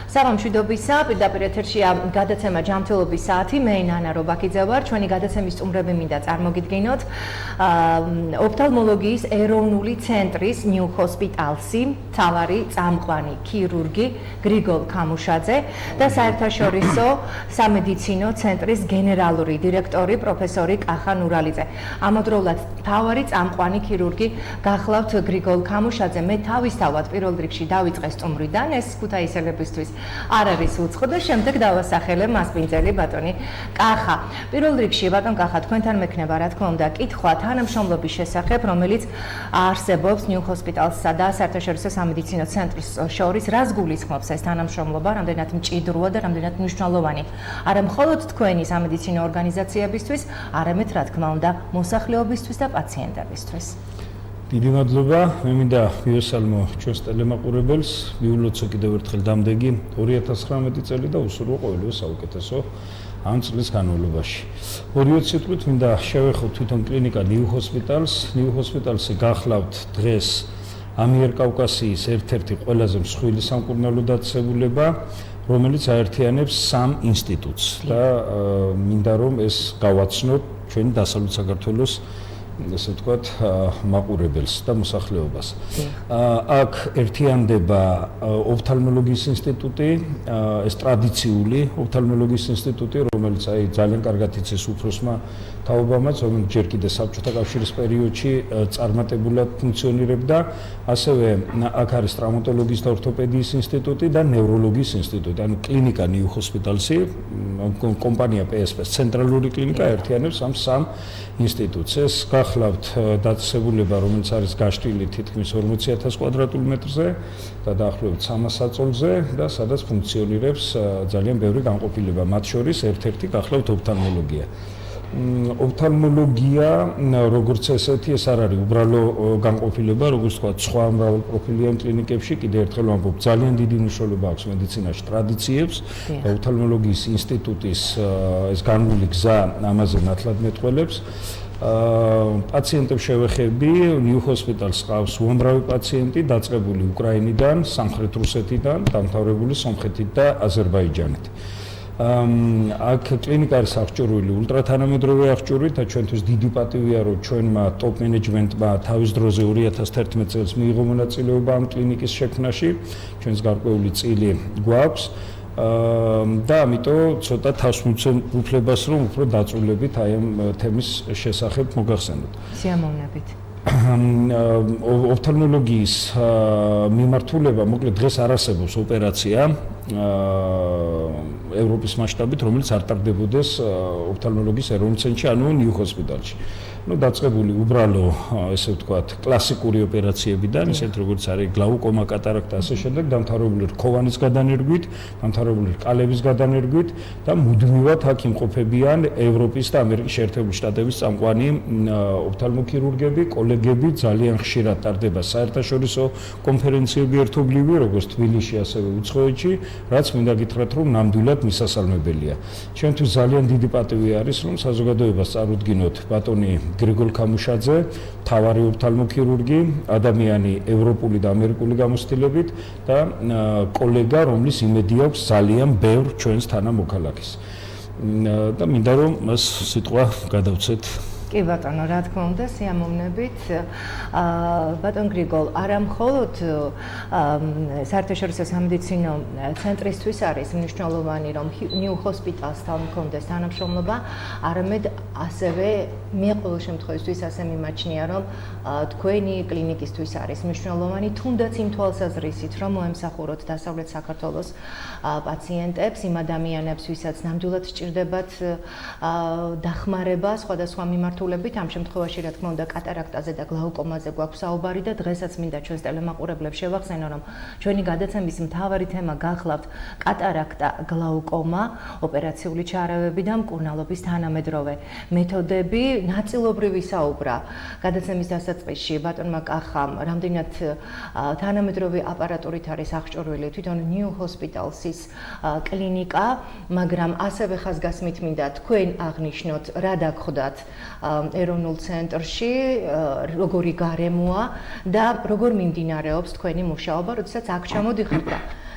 სამშვიდობისა, პირდაპირ ეთერშია გადაცემა ჯანმრთელობის საათი, მე ნანა რობაქიძე ვარ, ჩვენი გადაცემის სტუმრები მინდა წარმოგიდგინოთ ოფთალმოლოგიის ეროვნული ცენტრის ჰოსპიტალსი, მთავარი წამყვანი ქირურგი გრიგოლ ქამუშაძე და საერთაშორისო სამედიცინო ცენტრის გენერალური დირექტორი პროფესორი კახა ნურალიძე. ამავდროულად მთავარი წამყვანი ქირურგი გახლავთ გრიგოლ ქამუშაძე. მე თავისთავად პირველ რიგში დავიწყე სტუმრიდან, ეს ქუთაისელებისთვის არ არის უცხო და შემდეგ დავასახელე მასპინძელი ბატონი კახა. პირველ რიგში ბატონ კახა, თქვენთან მექნება რა თქმა უნდა კითხვა თანამშრომლობის შესახებ, რომელიც არსებობს ჰოსპიტალსსა და საერთაშორისო სამედიცინო ცენტრს შორის. რას გულისხმობს ეს თანამშრომლობა, რამდენად მჭიდროა და რამდენად მნიშვნელოვანი არა მხოლოდ თქვენი სამედიცინო ორგანიზაციებისთვის, არამედ რა თქმა უნდა მოსახლეობისთვის და პაციენტებისთვის. დიდი მადლობა, მე მინდა მივესალმო ჩვენს ტელემაყურებელს, მიულოცო კიდევ ერთხელ დამდეგი 2019 წელი და უსურვო ყოველივე საუკეთესო ამ წლის განმავლობაში. 2 სიტყვით მინდა შევეხო თვითონ კლინიკა ჰოსპიტალს. ჰოსპიტალსი გახლავთ დღეს ამიერკავკასიის ერთ-ერთი ყველაზე მსხვილი სამკურნალო დაწესებულება, რომელიც აერთიანებს 3 ინსტიტუტს და მინდა რომ ეს გავაცნოთ ჩვენი დასავლეთ საქართველოს ესე ვთქვათ მაყურებელს და მოსახლეობას. აქ ერთიანდება ოფთალმოლოგიის ინსტიტუტი, ეს ტრადიციული ოფთალმოლოგიის ინსტიტუტი, რომელიც ძალიან კარგად იცის უფროსმა თაობამაც, რომელიც ჯერ კიდევ საბჭოთა კავშირის პერიოდში წარმატებულად ფუნქციონირებდა. ასევე აქ არის ტრaumatologიის და ორთოპედიის ინსტიტუტი და ნევროლოგიის ინსტიტუტი. ანუ კლინიკა ჰოსპიტალსი, კომპანია PSP-ს, ცენტრალური კლინიკა ერთიანებს ამ 3 ინსტიტუტს. ეს გახლავთ დაწესებულება, რომელიც არის გაშლილი თითქმის 40,000 კვადრატულ მეტრზე და დაახლოებით 300 საწოლზე და სადაც ფუნქციონირებს ძალიან ბევრი განყოფილება, მათ შორის ერთ-ერთი გახლავთ ოფთალმოლოგია. ოფთალმოლოგია, როგორც ესეთი, ეს არ არის უბრალო განყოფილება, როგორც თქვა, სხვა მრავალპროფილიან კლინიკებში, კიდევ ერთხელ ვამბობ, ძალიან დიდი მნიშვნელობა აქვს მედიცინაში ტრადიციებს და ოფთალმოლოგიის ინსტიტუტის ეს განული გზა ამაზე ნათლად მეტყველებს. პაციენტებს შევეხები, ჰოსპიტალს ყავს უამრავი პაციენტი, დაწყებული უკრაინიდან, სამხრეთ რუსეთიდან, დამთავრებული სომხეთით და აზერბაიჯანით. აქ კლინიკა არის აღჭურვილი ულტრათანამედროვე აღჭურვით და ჩვენთვის დიდი პატივია, რომ ჩვენმა ტოპ მენეჯმენტმა თავის დროზე 2011 წელს მიიღო მონაწილეობა ამ კლინიკის შექმნაში, ჩვენს გარკვეული წილი გვაქვს. და ამიტომ ცოტა თავს მივცემ უფლებას, რომ უფრო დაწვრილებით აი ამ თემის შესახებ მოგახსენოთ. სიამოვნებით. ოფთალმოლოგიის მიმართულება, მოკლედ დღეს არ არსებობს ოპერაცია ევროპის მასშტაბით, რომელიც არ ტარდებოდეს ოფთალმოლოგიის ეროვნულ ცენტრში, ანუ ჰოსპიტალში. დაწყებული უბრალო, ესე ვთქვათ, კლასიკური ოპერაციებიდან, ისეთ როგორც არის გლაუკომა, კატარაქტა, ასე შემდეგ, დამთავრებული რქოვანის გადანერგვით, დამთავრებული რკალების გადანერგვით და მუდმივად აქ იმყოფებიან ევროპის და ამერიკის შეერთებული შტატების წამყვანი ოფთალმოქირურგები, კოლეგები, ძალიან ხშირად ტარდება საერთაშორისო კონფერენციები ერთობლივი, როგორც თბილისში, ასევე უცხოეთში, რაც მინდა გითხრათ, რომ ნამდვილად მისასალმებელია. ჩვენთვის ძალიან დიდი პატივი არის, რომ საზოგადოებას წარუდგინოთ ბატონი გრიგოლ ქამუშაძე, მთავარი ოფთალმოქირურგი, ადამიანი ევროპული და ამერიკული გამოცდილებით და კოლეგა, რომლის იმედი აქვს ძალიან ბევრ ჩვენს თანამოქალაქეს. და მინდა რომ მას სიტყვა გადავცეთ. კი ბატონო, რა თქმა უნდა, სიამოვნებით. ბატონ გრიგოლ, არა მხოლოდ საერთაშორისო სამედიცინო ცენტრისთვის არის მნიშვნელოვანი, რომ ჰოსპიტალსთან მქონდეს თანამშრომლობა, არამედ ასევე მე ყოველ შემთხვევაში ასე მიმაჩნია, რომ თქვენი კლინიკისთვის არის მნიშვნელოვანი, თუნდაც იმ თვალსაზრისით, რომ მოემსახუროთ დასავლეთ საქართველოს პაციენტებს, იმ ადამიანებს, ვისაც ნამდვილად სჭირდებათ დახმარება სხვადასხვა მიმართულებით. ამ შემთხვევაში რა თქმა უნდა კატარაქტაზე და გლაუკომაზე გვაქვს საუბარი და დღესაც მინდა ჩვენს ტელემაყურებლებს შევახსენო, რომ ჩვენი გადაცემის მთავარი თემა გახლავთ კატარაქტა, გლაუკომა, ოპერაციული ჩარავები და მკურნალობის თანამედროვე მეთოდები. ნაწილობრივ ისაუბრა გადაცემის დასაწყისში ბატონმა კახამ, რამდენად თანამედროვე აპარატურით არის აღჭურვილი თვითონ ჰოსპიტალსის კლინიკა, მაგრამ ასევე ხაზგასმით მინდა თქვენ აღნიშნოთ, რა დაგხვდათ ეროვნულ ცენტრში, როგორი გარემოა და როგორ მიმდინარეობს თქვენი მუშაობა, როდესაც აქ ჩამოდიხართ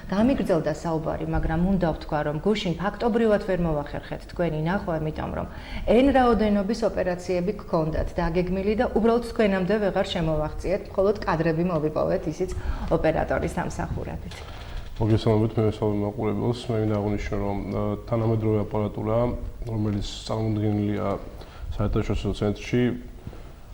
და გამიგრძელდა საუბარი, მაგრამ უნდა ვთქვა, რომ გუშინ ფაქტობრივად ვერ მოვახერხეთ თქვენი ნახვა, იმიტომ რომ N რაოდენობის ოპერაციები გქონდათ დაგეგმილი და უბრალოდ თქვენამდე ვეღარ შემოვაღწიეთ, მხოლოდ კადრები მოვიპოვეთ ისიც ოპერატორის დამსახურებით. მოგესალმებით, მე ვესალმებ მაყურებელს. მე მინდა აღვნიშნო, რომ თანამედროვე აპარატურა, რომელიც წარმოდგენილია საერთაშორისო ცენტრში,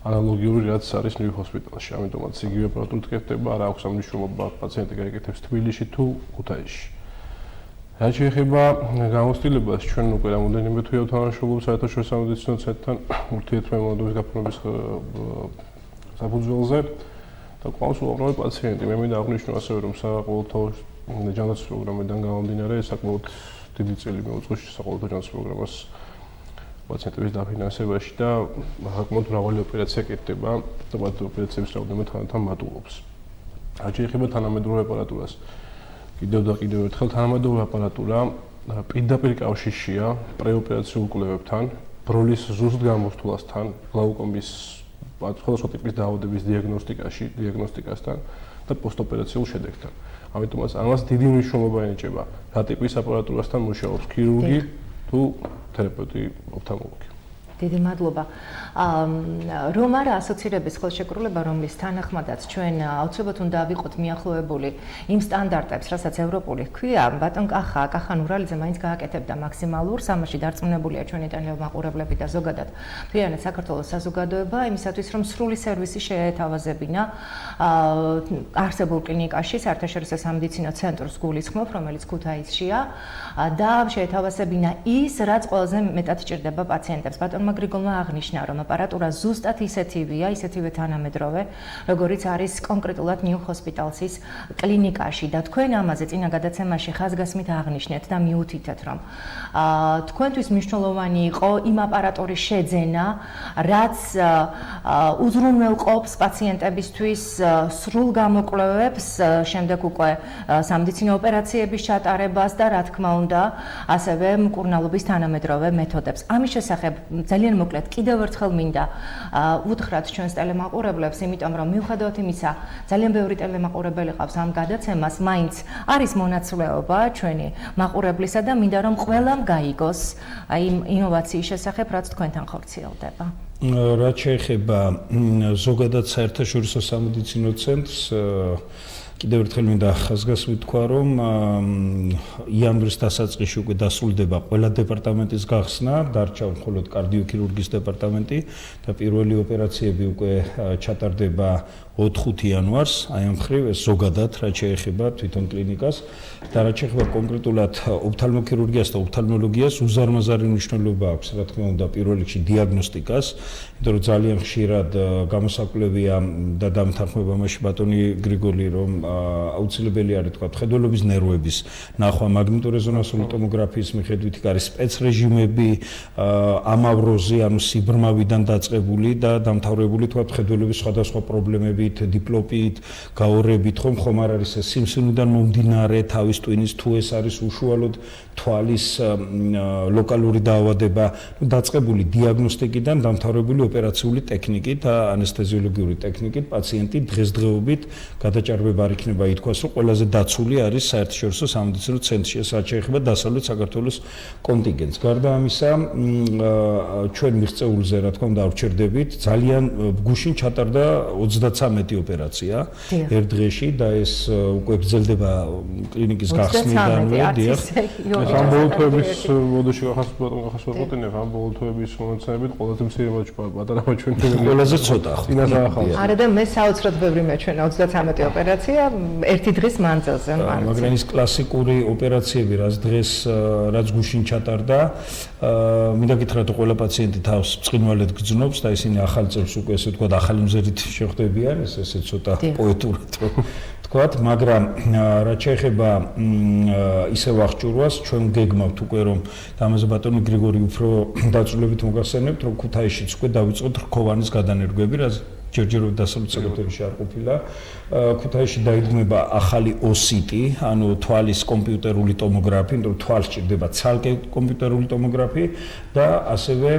ანალოგიური რაც არის ნიუ ჰოსპიტალში. ამიტომაც იგივე აპარატურით კეთდება, არა აქვს მნიშვნელობა პაციენტი გაიკეთებს თბილისში თუ ქუთაისში. რაც შეეხება გამოცდილებას, ჩვენ უკვე რამოდენიმე თვეა ვთანამშრომლობთ საერთაშორისო სამედიცინო ცენტრთან ურთიერთმემორანდუმის გაფორმების საფუძველზე და ყავს უამრავი პაციენტი. მე მინდა აღვნიშნო ასევე, რომ საყოველთაო ჯანმრთელობის პროგრამიდან გამომდინარე, საკმაოდ დიდი წილი მიუძღვის საყოველთაო ჯანმრთელობის პროგრამას პაციენტების დაფინანსებაში და საკმაოდ მრავალი ოპერაცია კეთდება და მათ ოპერაციების რაოდენობა თანდათან მატულობს. რაც შეეხება თანამედროვე აპარატურას, კიდევ ერთხელ თანამედროვე აპარატურა პირდაპირ კავშირშია პრეოპერაციულ კვლევებთან, ბროლის ზუსტ გამოსვლასთან, გლაუკომის სხვადასხვა ტიპის დაავადების დიაგნოსტიკასთან და პოსტოპერაციულ შედეგთან. ამიტომაც ამას დიდი მნიშვნელობა ენიჭება რა ტიპის აპარატურასთან მუშაობს ქირურგი თუ თერაპევტი ოფთალმოლოგი. დიდი მადლობა. რომ არა ასოცირების ხელშეკრულება, რომლის თანახმადაც ჩვენ აუცილებლად უნდა ავიყოთ მიახლოებული იმ სტანდარტებს, რასაც ევროპული ჰქვია, ბატონ კახა ნურალიძე მაინც გააკეთებდა მაქსიმალურს, ამაში დარწმუნებულია ჩვენი ტელემაყურებლები და ზოგადად მთლიანად საქართველოს საზოგადოება, იმისათვის რომ სრული სერვისი შეეთავაზებინა არსებულ კლინიკაში, საერთაშორისო სამედიცინო ცენტრს გულისხმობ, რომელიც ქუთაისშია და შეეთავაზებინა ის, რაც ყველაზე მეტად ჭირდება პაციენტებს. ბატონმა გრიგოლმა აღნიშნა, რომ აპარატურა ზუსტად ისეთივეა, ისეთივე თანამედროვე, როგორიც არის კონკრეტულად ნიუ ჰოსპიტალსის კლინიკაში და თქვენ ამაზე წინა გადაცემაში ხაზგასმით აღნიშნეთ და მიუთითეთ, რომ თქვენთვის მნიშვნელოვანი იყო იმ აპარატურის შეძენა, რაც უზრუნველყოფს პაციენტებისთვის სრულ გამოკვლევებს, შემდეგ უკვე სამედიცინო ოპერაციების ჩატარებას და რა თქმა უნდა, ასევე მკურნალობის თანამედროვე მეთოდებს. ამის შესახებ ძალიან მოკლედ კიდევ ერთხელ მინდა უთხრათ ჩვენს ტელემაყურებლებს, იმიტომ რომ მიუხედავად იმისა, ძალიან ბევრი ტელემაყურებელი ყავს ამ გადაცემას, მაინც არის მონაცვლეობა ჩვენი მაყურებლისა და მინდა რომ ყველამ გაიგოს იმ ინოვაციის შესახებ, რაც თქვენთან ხორციელდება. რაც შეეხება ზოგადად საერთაშორისო სამედიცინო ცენტრს, კიდევ ერთხელ მინდა ხაზგასმით თქვა, რომ იანვრის დასაწყისში უკვე დასრულდება ყველა დეპარტამენტის გახსნა, დარჩა მხოლოდ კარდიოქირურგიის დეპარტამენტი და პირველი ოპერაციები უკვე ჩატარდება 4-5 იანვარს, აი ამ მხრივ ეს ზოგადად რაც შეეხება თვითონ კლინიკას და რაც შეეხება კონკრეტულად ოფთალმოქირურგიას და ოფთალმოლოგიას, უზარმაზარი მნიშვნელობა აქვს, რა თქმა უნდა, პირველ რიგში დიაგნოსტიკას, იმიტომ რომ ძალიან ხშირად გამოსაკვლევია და დამთანხმება მასში ბატონი გრიგოლი, რომ აუცილებელი არის თქვა მხედველობის ნერვების ნახვა მაგნიტორეზონანსული ტომოგრაფიის მიხედვით, არის სპეცრეჟიმები, ამავროზი, ანუ სიბრმავიდან დაწყებული და დამთავრებული თქვა მხედველობის სხვადასხვა პრობლემებით, დიპლოპიით, გაორებით, ხომ არ არის ეს სიმსივნიდან მომდინარე თავის ტვინის, თუ ეს არის უშუალოდ თვალის ლოკალური დაავადება, დაწყებული დიაგნოსტიკიდან დამთავრებული ოპერაციული ტექნიკით და ანესთეზიოლოგიური ტექნიკით პაციენტი დღესდღეობით გადაჭარბება არ იქნება ითქვას, რომ ყველაზე დაცული არის საერთაშორისო სამედიცინო ცენტრში, რაც შეეხება დასავლეთ საქართველოს კონტინგენტს. გარდა ამისა, ჩვენ მიღწეულზე რა თქმა უნდა ავრჩერდებით, ძალიან გუშინ ჩატარდა 33 ოპერაცია ერთ დღეში და ეს უკვე გრძელდება კლინიკის გახსნიდანვე, დიახ. ამ ბოლოთვების მოდუში ახასვენებთ, ამ ბოლოთვების მონაცემებით ყველაზე მცირე პატარა მაჩვენე ყველაზე ცოტა. არა და მე საოცრად ბევრი მეჩვენა 33 ოპერაცია ერთი დღის მანძილზე. მაგრამ ის კლასიკური ოპერაციები, რაც გუშინ ჩატარდა, მინდა გითხრათ, ყველა პაციენტი თავს ბრწყინვალედ გრძნობს და ისინი ახალ წელს უკვე ესე ვთქვათ, ახალი მზერით შეხვდებიან, ესე ცოტა პოეტურად ვთქვათ, მაგრამ რაც შეეხება ისევ აღჭურვას, ჩვენ გეგმავთ უკვე რომ ამაზე ბატონი გრიგორი უფრო დაწვრილებით მოგახსენებთ, რომ ქუთაისშიც უკვე დავიწყოთ რქოვანის გადანერგვები, რაც ჯერჯერობით დასავლეთ საქართველოში არ ყოფილა. ქუთაისში დაიდგმება ახალი ოსიტი, ანუ თვალის კომპიუტერული ტომოგრაფი, იმიტომ რომ თვალს ჭირდება ცალკე კომპიუტერული ტომოგრაფი და ასევე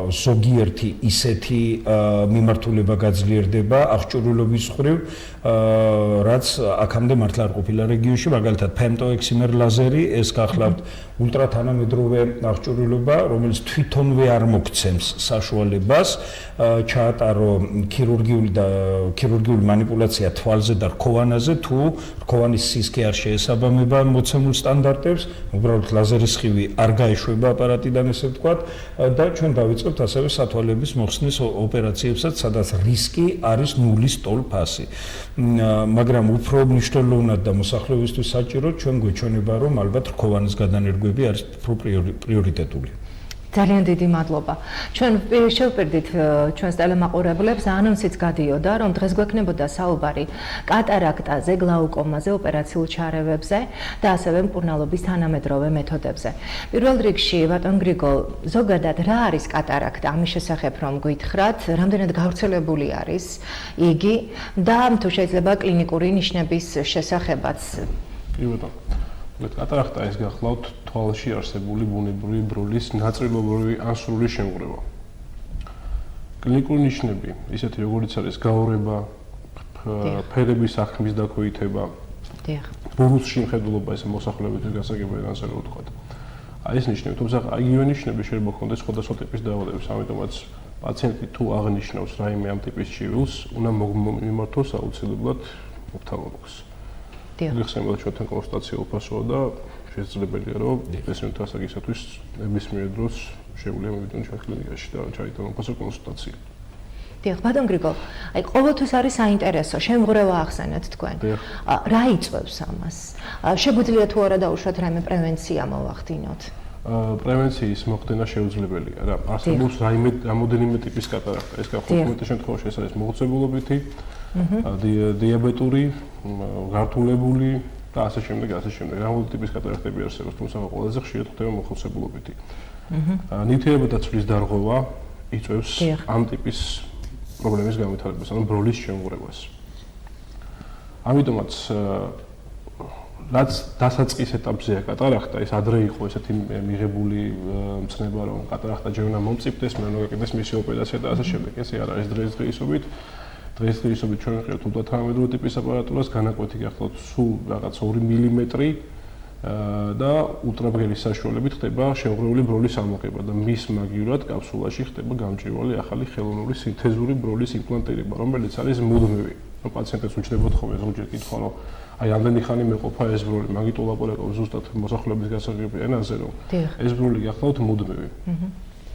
ზოგიერთი ისეთი მიმართულება გაძლიერდება აღჭურვილობის მხრივ, რაც აქამდე მართლა არ ყოფილა რეგიონში, მაგალითად ფემტოექსიმერ ლაზერი, ეს გახლავთ ულტრათანამედროვე აღჭურვილობა, რომელიც თვითონვე არ მოგცემს საშუალებას ჩაატარო ქირურგიული მანიპულაცია თვალზე და რქოვანაზე, თუ რქოვანის სისქე არ შეესაბამება მოცემულ სტანდარტებს, უბრალოდ ლაზერის სხივი არ გაეშვება აპარატიდან, ესე ვთქვათ, და ჩვენ დავიწყებთ ასევე სათვალების მოხსნის ოპერაციებსაც, სადაც რისკი არის ნულის ტოლფასი. მაგრამ უფრო მნიშვნელოვნად და მოსახლეობისთვის საჭიროდ ჩვენ გვეჩვენება, რომ ალბათ რქოვანის გადანერგვები არის უფრო პრიორიტეტული. ძალიან დიდი მადლობა. ჩვენ შევპირდით ჩვენს ტელემაყურებლებს, ანონსიც გადიოდა, რომ დღეს გვექნებოდა საუბარი კატარაქტაზე, გლაუკომაზე, ოპერაციულ ჩარევებზე და ასევე მკურნალობის თანამედროვე მეთოდებზე. პირველ რიგში, ბატონ გრიგოლ, ზოგადად რა არის კატარაქტა? ამის შესახებ რომ გითხრათ, რამდენად გავრცელებული არის იგი და თუ შეიძლება კლინიკური ნიშნების შესახებაც. კი ბატონო. კატარაქტა ის გახლავთ თვალში არსებული ბუნებრივი ბროლის ნაწილობრივი ან სრული შემღვრევა. კლინიკური ნიშნები, ისეთი როგორიც არის გაურება, ფერების აღქმის დაქვეითება, ბურუს შემხედულობა, ეს მოსახლეობისთვის გასაგებია, ასე რომ ვთქვათ. აი ეს ნიშნები, თუმცა იგივე ნიშნები შეიძლება ჰქონდეს სხვადასხვა ტიპის დაავადებებს, ამიტომაც პაციენტი თუ აღნიშნავს რაიმე ამ ტიპის ჭივილს, უნდა მიმართოს აუცილებლად ოფთალმოლოგს. გიხსენებათ ჩვენთან კონსულტაცია უფასოა და შესაძლებელია რომ პაციენტთა ასაკისათვის ნებისმიერ დროს შეუძლია მოვიდნენ ჩვენ კლინიკაში და ჩაიტანონ უფასო კონსულტაცია. დიახ, ბატონ გრიგოლ, აი ყოველთვის არის საინტერესო, შემღვრევა ახსენეთ თქვენ. რა იწვევს ამას? შეგვიძლია თუ არა დაუშვათ რაიმე პრევენცია მოვახდინოთ? პრევენციის მოხდენა შეუძლებელია რა. არსებობს რამოდენიმე ტიპის კატარაქტა. ეს კონკრეტულ შემთხვევაში ეს არის მოხუცებულობითი, დიაბეტური, გართულებული და ასე შემდეგ. რამოდენიმე ტიპის კატარაქტები არსებობს, თუმცა ყველაზე ხშირად ხდება მოხუცებულობითი. ნივთიერებათა ცვლის დარღვევა იწვევს ამ ტიპის პრობლემის განვითარებას, ანუ ბროლის შემღვრევას. ამიტომაც რაც დასაწყის ეტაპზეა კატარაქტა, ის ადრე იყო ესეთი მიღებული მცნება, რომ კატარაქტა ჯერ უნდა მომწიფდეს, მე უნდა გაკეთდეს მისი ოპერაცია და ასე შემდეგ. ესე არ არის დღესდღეობით. დღესდღეობით ჩვენ ვიყავთ ულტრათანამედროვე ტიპის აპარატურას, განაკვეთი გახლავთ სულ რაღაც 2 მილიმეტრი და ულტრაბგერის საშუალებით ხდება შემღვრეული ბროლის ამოღება და მის მაგივრად კაფსულაში ხდება გამჭვირვალე ახალი ხელოვნური სინთეზური ბროლის იმპლანტირება, რომელიც არის მუდმივი. პაციენტებს უჩნდებათ ხოლმე ზოგჯერ კითხვა, რომ აი ამდენი ხანი მეყოფა ეს ბროლი, მაგიტო ლაპარაკობ ზუსტად მოსახლეობის გასაგები ენაზე, რომ ეს ბროლი გახლავთ მუდმივი.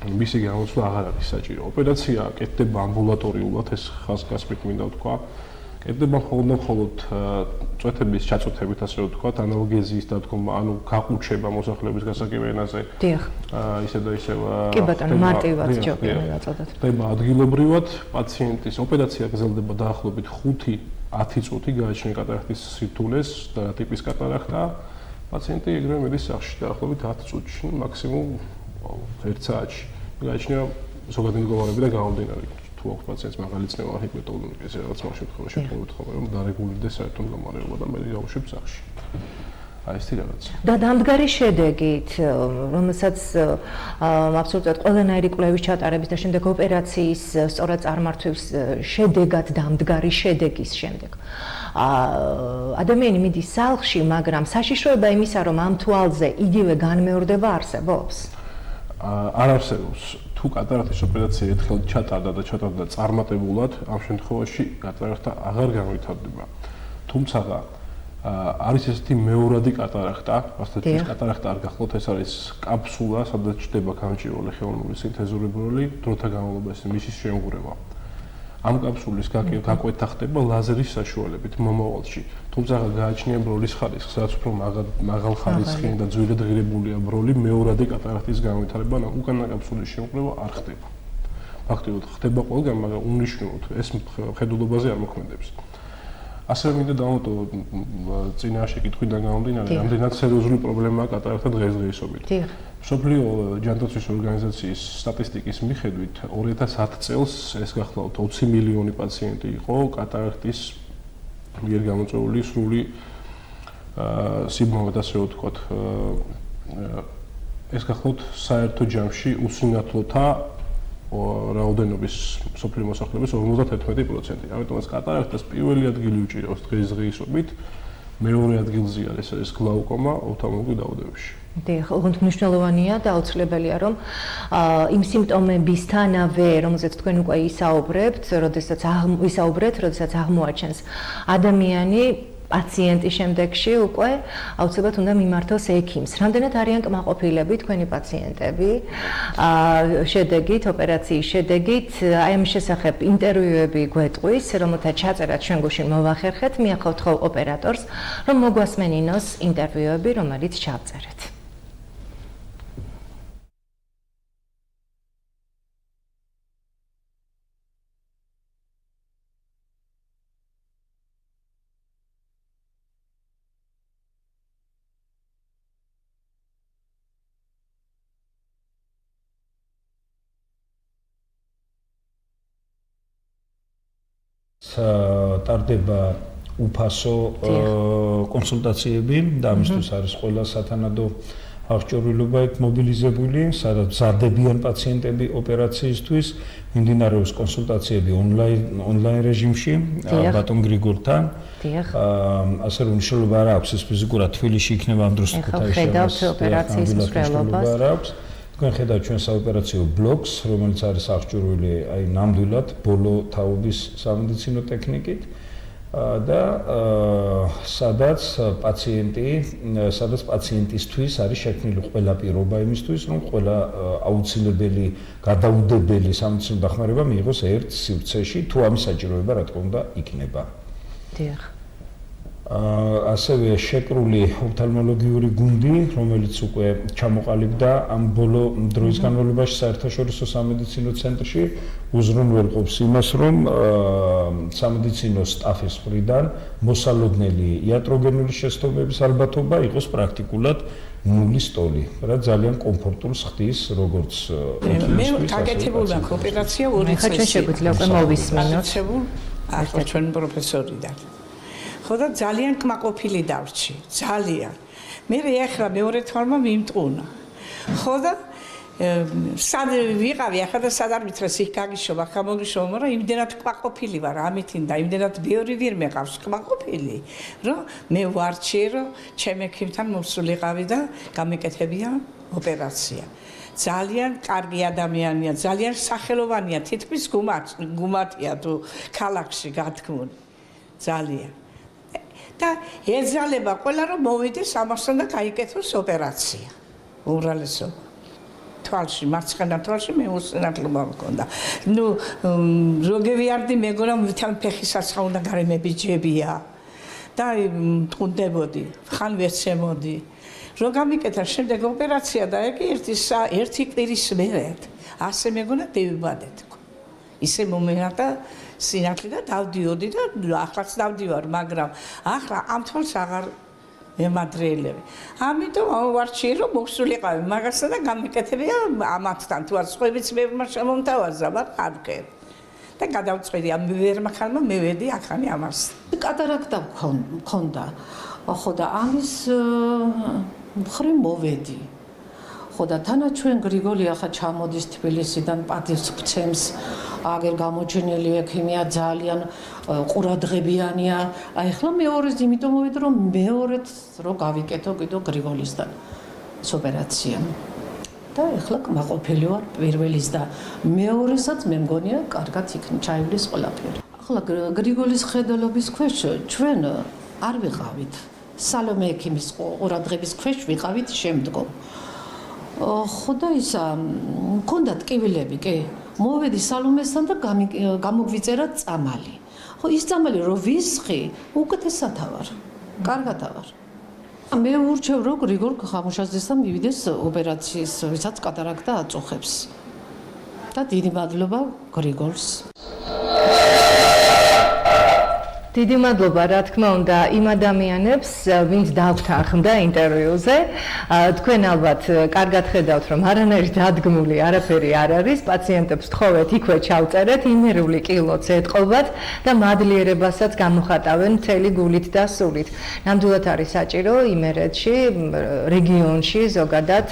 მისი გამოცვლა აღარ არის საჭირო. ოპერაცია კეთდება ამბულატორიულად, ეს ხაზგასმით მინდა ვთქვა. კეთდება მხოლოდ წვეთების ჩაწვეთებით, ასე რომ ვთქვათ, ანალგეზიის დადგომა, ანუ გაყუჩება მოსახლეობის გასაგები ენაზე. დიახ. ისე და ისევ კი ბატონო, მარტივად ჯობია დაწოდოთ. ხდება ადგილობრივად, პაციენტის ოპერაცია გრძელდება დაახლოებით 5-10 წუთი, გააჩნია კატარაქტის სირთულეს და რა ტიპის კატარაქტა. პაციენტი ეგრევე მიდის სახლში დაახლოებით 10 წუთში, მაქსიმუმ 1 საათში. გააჩნია ზოგადი მდგომარეობები და გამომდინარე. თუ აქვს პაციენტს მაღალი წნევა, ჰიპერტონური, ესე რაღაც მაგ შემთხვევაში ვთქვათ, რომ დარეგულირდეს საერთო მდგომარეობა და მე გავუშვებ სახლში. აი ეს რაღაც. და დამდგარი შედეგით, რომელსაც აბსოლუტურად ყველანაირი კვლევის ჩატარების და შემდეგ ოპერაციის სწორად წარმართვის შედეგად დამდგარი შედეგის შემდეგ. ადამიანი მიდის სახლში, მაგრამ საშიშროება იმისა, რომ ამ თვალზე იგივე განმეორდება არსებობს? არ არსებობს. თუ კატარაქტის ოპერაცია ერთხელ ჩატარდა წარმატებულად, ამ შემთხვევაში კატარაქტა აღარ განვითარდება. თუმცა არის ესეთი მეორადი კატარაქტა, ასეთი კატარაქტა არ გახლავთ, ეს არის კაფსულა, სადაც ჩდება გამჭვირვალე ხელოვნური სინთეზური ბროლი, დროთა განმავლობაში მისი შემღვრევა. ამ კაფსულის გაკვეთა ხდება ლაზერის საშუალებით მომავალში. თუმცა გააჩნია ბროლის ხარისხი, სადაც უფრო მაღალ ხარისხიანი და ძვირად ღირებულია ბროლი, მეორადი კატარაქტის განვითარება, უკანა კაფსულის შემღვრევა არ ხდება. ფაქტობრივად ხდება ყველგან, მაგრამ უნიშნულოდ ეს მხედველობაზე არ მოქმედებს. ასევე მინდა დავამატო წინაშე კითხვიდან გამომდინარე, რამდენად სერიოზული პრობლემაა კატარაქტა დღესდღეობით. მსოფლიო ჯანმრთელობის ორგანიზაციის სტატისტიკის მიხედვით 2010 წელს ეს გახლავთ 20 მილიონი პაციენტი იყო კატარაქტის მიერ გამოწვეული სრული სიბმავით, ასე ვთქვათ. ეს გახლავთ საერთო ჯამში უსინათლოთა რაოდენობის სოფლიო მოსახლეობის 51%. ამიტომაც კატარაქტას პირველი ადგილი უჭირავს დღესდღეობით, მეორე ადგილზე არის ეს გლაუკომა ოფთალმოლოგიურ დაავადებებში. დიახ, ოღონდ მნიშვნელოვანია და აუცილებელია, რომ იმ სიმპტომებისთანავე, რომელზეც თქვენ უკვე ისაუბრებთ, როდესაც აღმოაჩენს ადამიანი პაციენტი შემდეგში უკვე აუცილებლად უნდა მიმართოს ექიმს. რამდენად არიან კმაყოფილები თქვენი პაციენტები შედეგით, ოპერაციის შედეგით, აი ამ შესახებ ინტერვიუები გვეტყვის, რომელთა ჩაწერაც ჩვენ გუშინ მოვახერხეთ, მიახავთ ხოლ ოპერატორს, რომ მოგვასმენინოს ინტერვიუები, რომელიც ჩავწერეთ. ტარდება უფასო კონსულტაციები და ამისთვის არის ყველა სათანადო აღჭურვილობა იქ მობილიზებული, სადაც მზადდებიან პაციენტები ოპერაციისთვის, მიმდინარეობს კონსულტაციები ონლაინ რეჟიმში ბატონ გრიგოლთან. ასე რომ მნიშვნელობა არ აქვს ეს ფიზიკურად თბილისში იქნება ამ დროს ხედავთ ოპერაციის მსვლელობას. თქვენ ხედავთ ჩვენ საოპერაციო ბლოკს, რომელიც არის აღჭურვილი აი ნამდვილად ბოლო თაობის სამედიცინო ტექნიკით და სადაც პაციენტისთვის არის შექმნილი ყველა პირობა იმისთვის, რომ ყველა აუცილებელი, გადაუდებელი სამედიცინო დახმარება მიიღოს ერთ სივრცეში, თუ ამის საჭიროება რა თქმა უნდა იქნება. დიახ. ასევე შეკრული ოფთალმოლოგიური გუნდი, რომელიც უკვე ჩამოყალიბდა ამ ბოლო დროის განმავლობაში საერთაშორისო სამედიცინო ცენტრში, უზრუნველყოფს იმას, რომ სამედიცინო სტაფის მხრიდან მოსალოდნელი iatrogენული შესაძლებლობების ალბათობა იყოს პრაქტიკულად ნულის ტოლი, რაც ძალიან კომფორტულს ხდის როგორც მე გაკეთებული აქვს ოპერაცია 2 წელი. ჩვენ შეგვიძლია უკვე მოვისმინოთ. ახლა ჩვენ პროფესორიდან. ხო და ძალიან კმაყოფილი დავჭი, ძალიან. მე ახლა მეორე თორმა მიმტყუნა. ხო და სად ვიყავი ახლა და სად არ მითხრეს იქ გაგიშობა, ხა მოგიშობა, მაგრამ იმდენად კმაყოფილი ვარ ამითინ და იმდენად ბევრი ვირ მეყავს კმაყოფილი, რომ მე ვარჩიე, რომ ჩემ ექიმთან მოსულიყავი და გამეკეთებია ოპერაცია. ძალიან კარგი ადამიანია, ძალიან სახელოვანია, თითქმის გუმატია თუ ქალაქში გათქმული. ძალიან. და ეძალება ყველა რომ მოვიდეს ამასთან და გაიკეთოს ოპერაცია. უმრავლესობა. თვალში, მარცხენა თვალში მე უსინათლობა მქონდა. როგევიარდი მეგონა ვითამ ფეხისაც უნდა გარემები ჯებია. და მტყუნდებოდი, ხან ვეცემოდი. რო გამიკეთა შემდეგ ოპერაცია და ეგ ერთი კვირის მერე ასე მეგონა დევიბადეთ. ისე მომენა სინათლე და დავდიოდი და ახლაც დავდივარ, მაგრამ ახლა ამ თვალს აღარ მემადრეელები. ამიტომ ვარჩიე რომ მოვსულიყავი მაგასა და გამიკეთებია ამათთან თუ არ სხვებიც მე შემომთავაზა, მაგრამ არ ვქენ. და გადავწყვეტი ამ ვერმა ხალმა მევედი ახანი ამას. კატარაქტა მქონდა. ხო და ამის მხრივ მოვედი. ხო და თანაც ჩვენ გრიგოლი ახლა ჩამოდის თბილისიდან პატივს გცემს. აგერ გამოჩენილი ექიმია ძალიან ყურადღებიანია. აი ახლა მეორეს იმიტომ მოვედი რომ მეორეც რო გავიკეთო კიდო გრიგოლისთან ოპერაცია. და ახლა კმაყოფილი ვარ პირველის და მეორესაც მე მგონია კარგად იქნება ჩაივლის ყველაფერი. ახლა გრიგოლის ხედელობის ქვეშ ჩვენ არ ვიყავით. სალომე ექიმის ყურადღების ქვეშ ვიყავით შემდგომ. ხო და ისა მქონდა ტკივილები, კი. მოვედი სალომესთან და გამოგვიწერა წამალი. ხო ის წამალი რო ვისხი, უკეთესად ვარ. კარგად ვარ. მე ურჩევ რომ გრიგოლ ქამუშაძესთან მივიდეს ოპერაციის, ვისაც კატარაქტა აწუხებს. და დიდი მადლობა გრიგოლს. დიდი მადლობა, რა თქმა უნდა, იმ ადამიანებს, ვინც დავთანხმდა ინტერვიუზე. თქვენ ალბათ კარგად ხედავთ, რომ არანაირი დადგმული არაფერი არ არის. პაციენტებს თხოვეთ, იქვე ჩავწერეთ, იმერული კილოც ეთყობათ და მადლიერებასაც გამოხატავენ მთელი გულით და სულით. ნამდვილად არის საჭირო იმერეთში, რეგიონში ზოგადად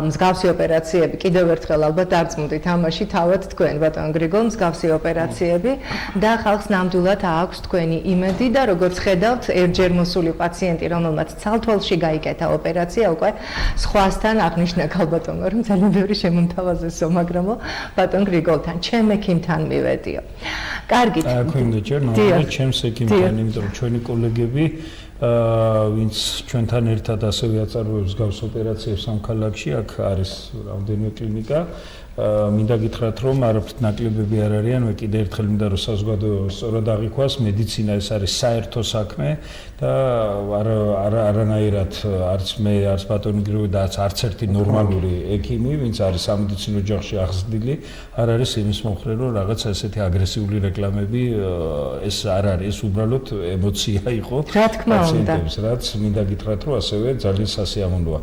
მსგავსი ოპერაციები. კიდევ ერთხელ ალბათ დარწმუნდით ამაში თავად თქვენ, ბატონ გრიგოლ, მსგავსი ოპერაციები და ხალხს ნამდვილად აქვს თქვენი იმედი და როგორც ხედავთ, ერთჯერ მოსული პაციენტი, რომელმაც ცალთვალში გაიკეთა ოპერაცია, უკვე სხვასთან აღნიშნა ქალბატონმა, რომ ძალიან ბევრი შემომთავაზესო, მაგრამ ბატონ გრიგოლთან, ჩემ ექიმთან მივედიო. კარგით. აკვირდეთ, მაგრამ ჩემს ექიმთან, იმიტომ რომ ჩვენი კოლეგები ვინც ჩვენთან ერთად ასევე აწარმოებს გავს ოპერაციებს ამ ქალაქში, აქ არის რამდენიმე კლინიკა. მინდა გითხრათ, რომ არაფრით ნაკლებები არ არიან, მე კიდევ ერთხელ მინდა რომ საზოგადოება სწორად აღიქვას, მედიცინა ეს არის საერთო საქმე და არანაირად არც მე, არც ბატონი გრიგოლი და არც ერთი ნორმალური ექიმი, ვინც არის სამედიცინო ოჯახში აღზრდილი, არ არის იმის მომხრე, რომ რაღაცა ესეთი აგრესიული რეკლამები ეს არ არის, ეს უბრალოდ ემოცია იყო პაციენტებს, რაც მინდა გითხრათ, რომ ასევე ძალიან სასიამოვნოა.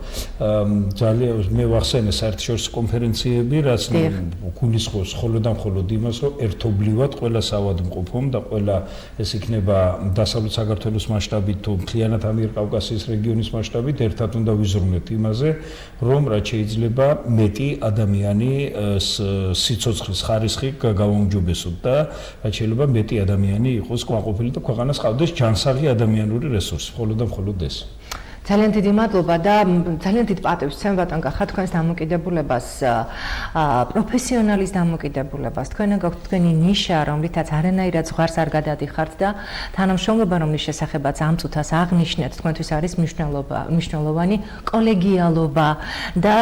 ძალიან მე ვახსენე საერთაშორისო კონფერენციები, რაც გულისხმობს მხოლოდ და მხოლოდ იმას, რომ ერთობლივად ყველა საავადმყოფომ და ყველა ეს იქნება დასავლეთ საქართველოს მასშტაბით თუ მთლიანად ამიერკავკასიის რეგიონის მასშტაბით ერთად უნდა ვიზრუნოთ იმაზე, რომ რაც შეიძლება მეტი ადამიანი სიცოცხლის ხარისხი გავაუმჯობესოთ და რაც შეიძლება მეტი ადამიანი იყოს კმაყოფილი და ქვეყანას ყავდეს ჯანსაღი ადამიანური რესურსი, მხოლოდ და მხოლოდ ეს. ძალიან დიდი მადლობა და ძალიან დიდ პატივს ვცემ ბატონ კახა თქვენს დამოკიდებულებას, პროფესიონალის დამოკიდებულებას. თქვენ გაქვთ თქვენი ნიშა, რომლითაც არანაირად ზღვარს არ გადადიხართ და თანამშრომლობა, რომლის შესახებაც ამ წუთას აღნიშნეთ, თქვენთვის არის მნიშვნელოვანი კოლეგიალობა და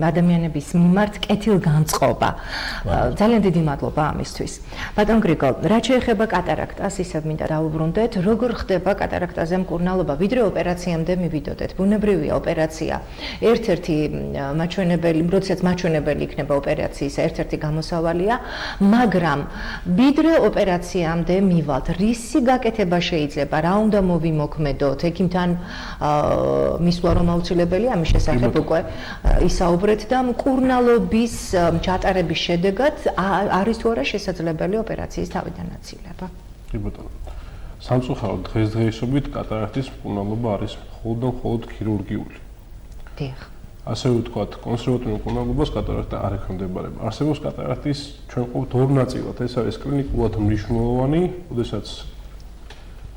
ადამიანების მიმართ კეთილგანწყობა. ძალიან დიდი მადლობა ამისთვის. ბატონ გრიგოლ, რაც შეეხება კატარაქტას, ისევ მინდა დავუბრუნდეთ, როგორ ხდება კატარაქტაზე მკურნალობა, ვიდრე ოპერაციამდე ვიდოდეთ. ბუნებრივია ოპერაცია. ერთ-ერთი მაჩვენებელი, როდესაც მაჩვენებელი იქნება ოპერაციის ერთ-ერთი გამოსავალია, მაგრამ ვიდრე ოპერაციამდე მივალთ, რისი გაკეთება შეიძლება, რა უნდა მოვიმოქმედოთ, ექიმთან მისვლა რომ აუცილებელია, ამის შესახებ უკვე ისაუბრეთ და მკურნალობის ჩატარების შედეგად არის თუ არა შესაძლებელი ოპერაციის თავიდან აცილება. კი ბატონო. სამწუხაროდ დღესდღეობით კატარაქტის მკურნალობა არის მხოლოდ ქირურგიული. დიახ. ასევე ვთქვათ, კონსერვატიული მკურნალობას კატარაქტა არ ექვემდებარება. არსებობს კატარაქტის ჩვენ ყოფთ ორ ნაწილად. ეს არის კლინიკურად მნიშვნელოვანი, როდესაც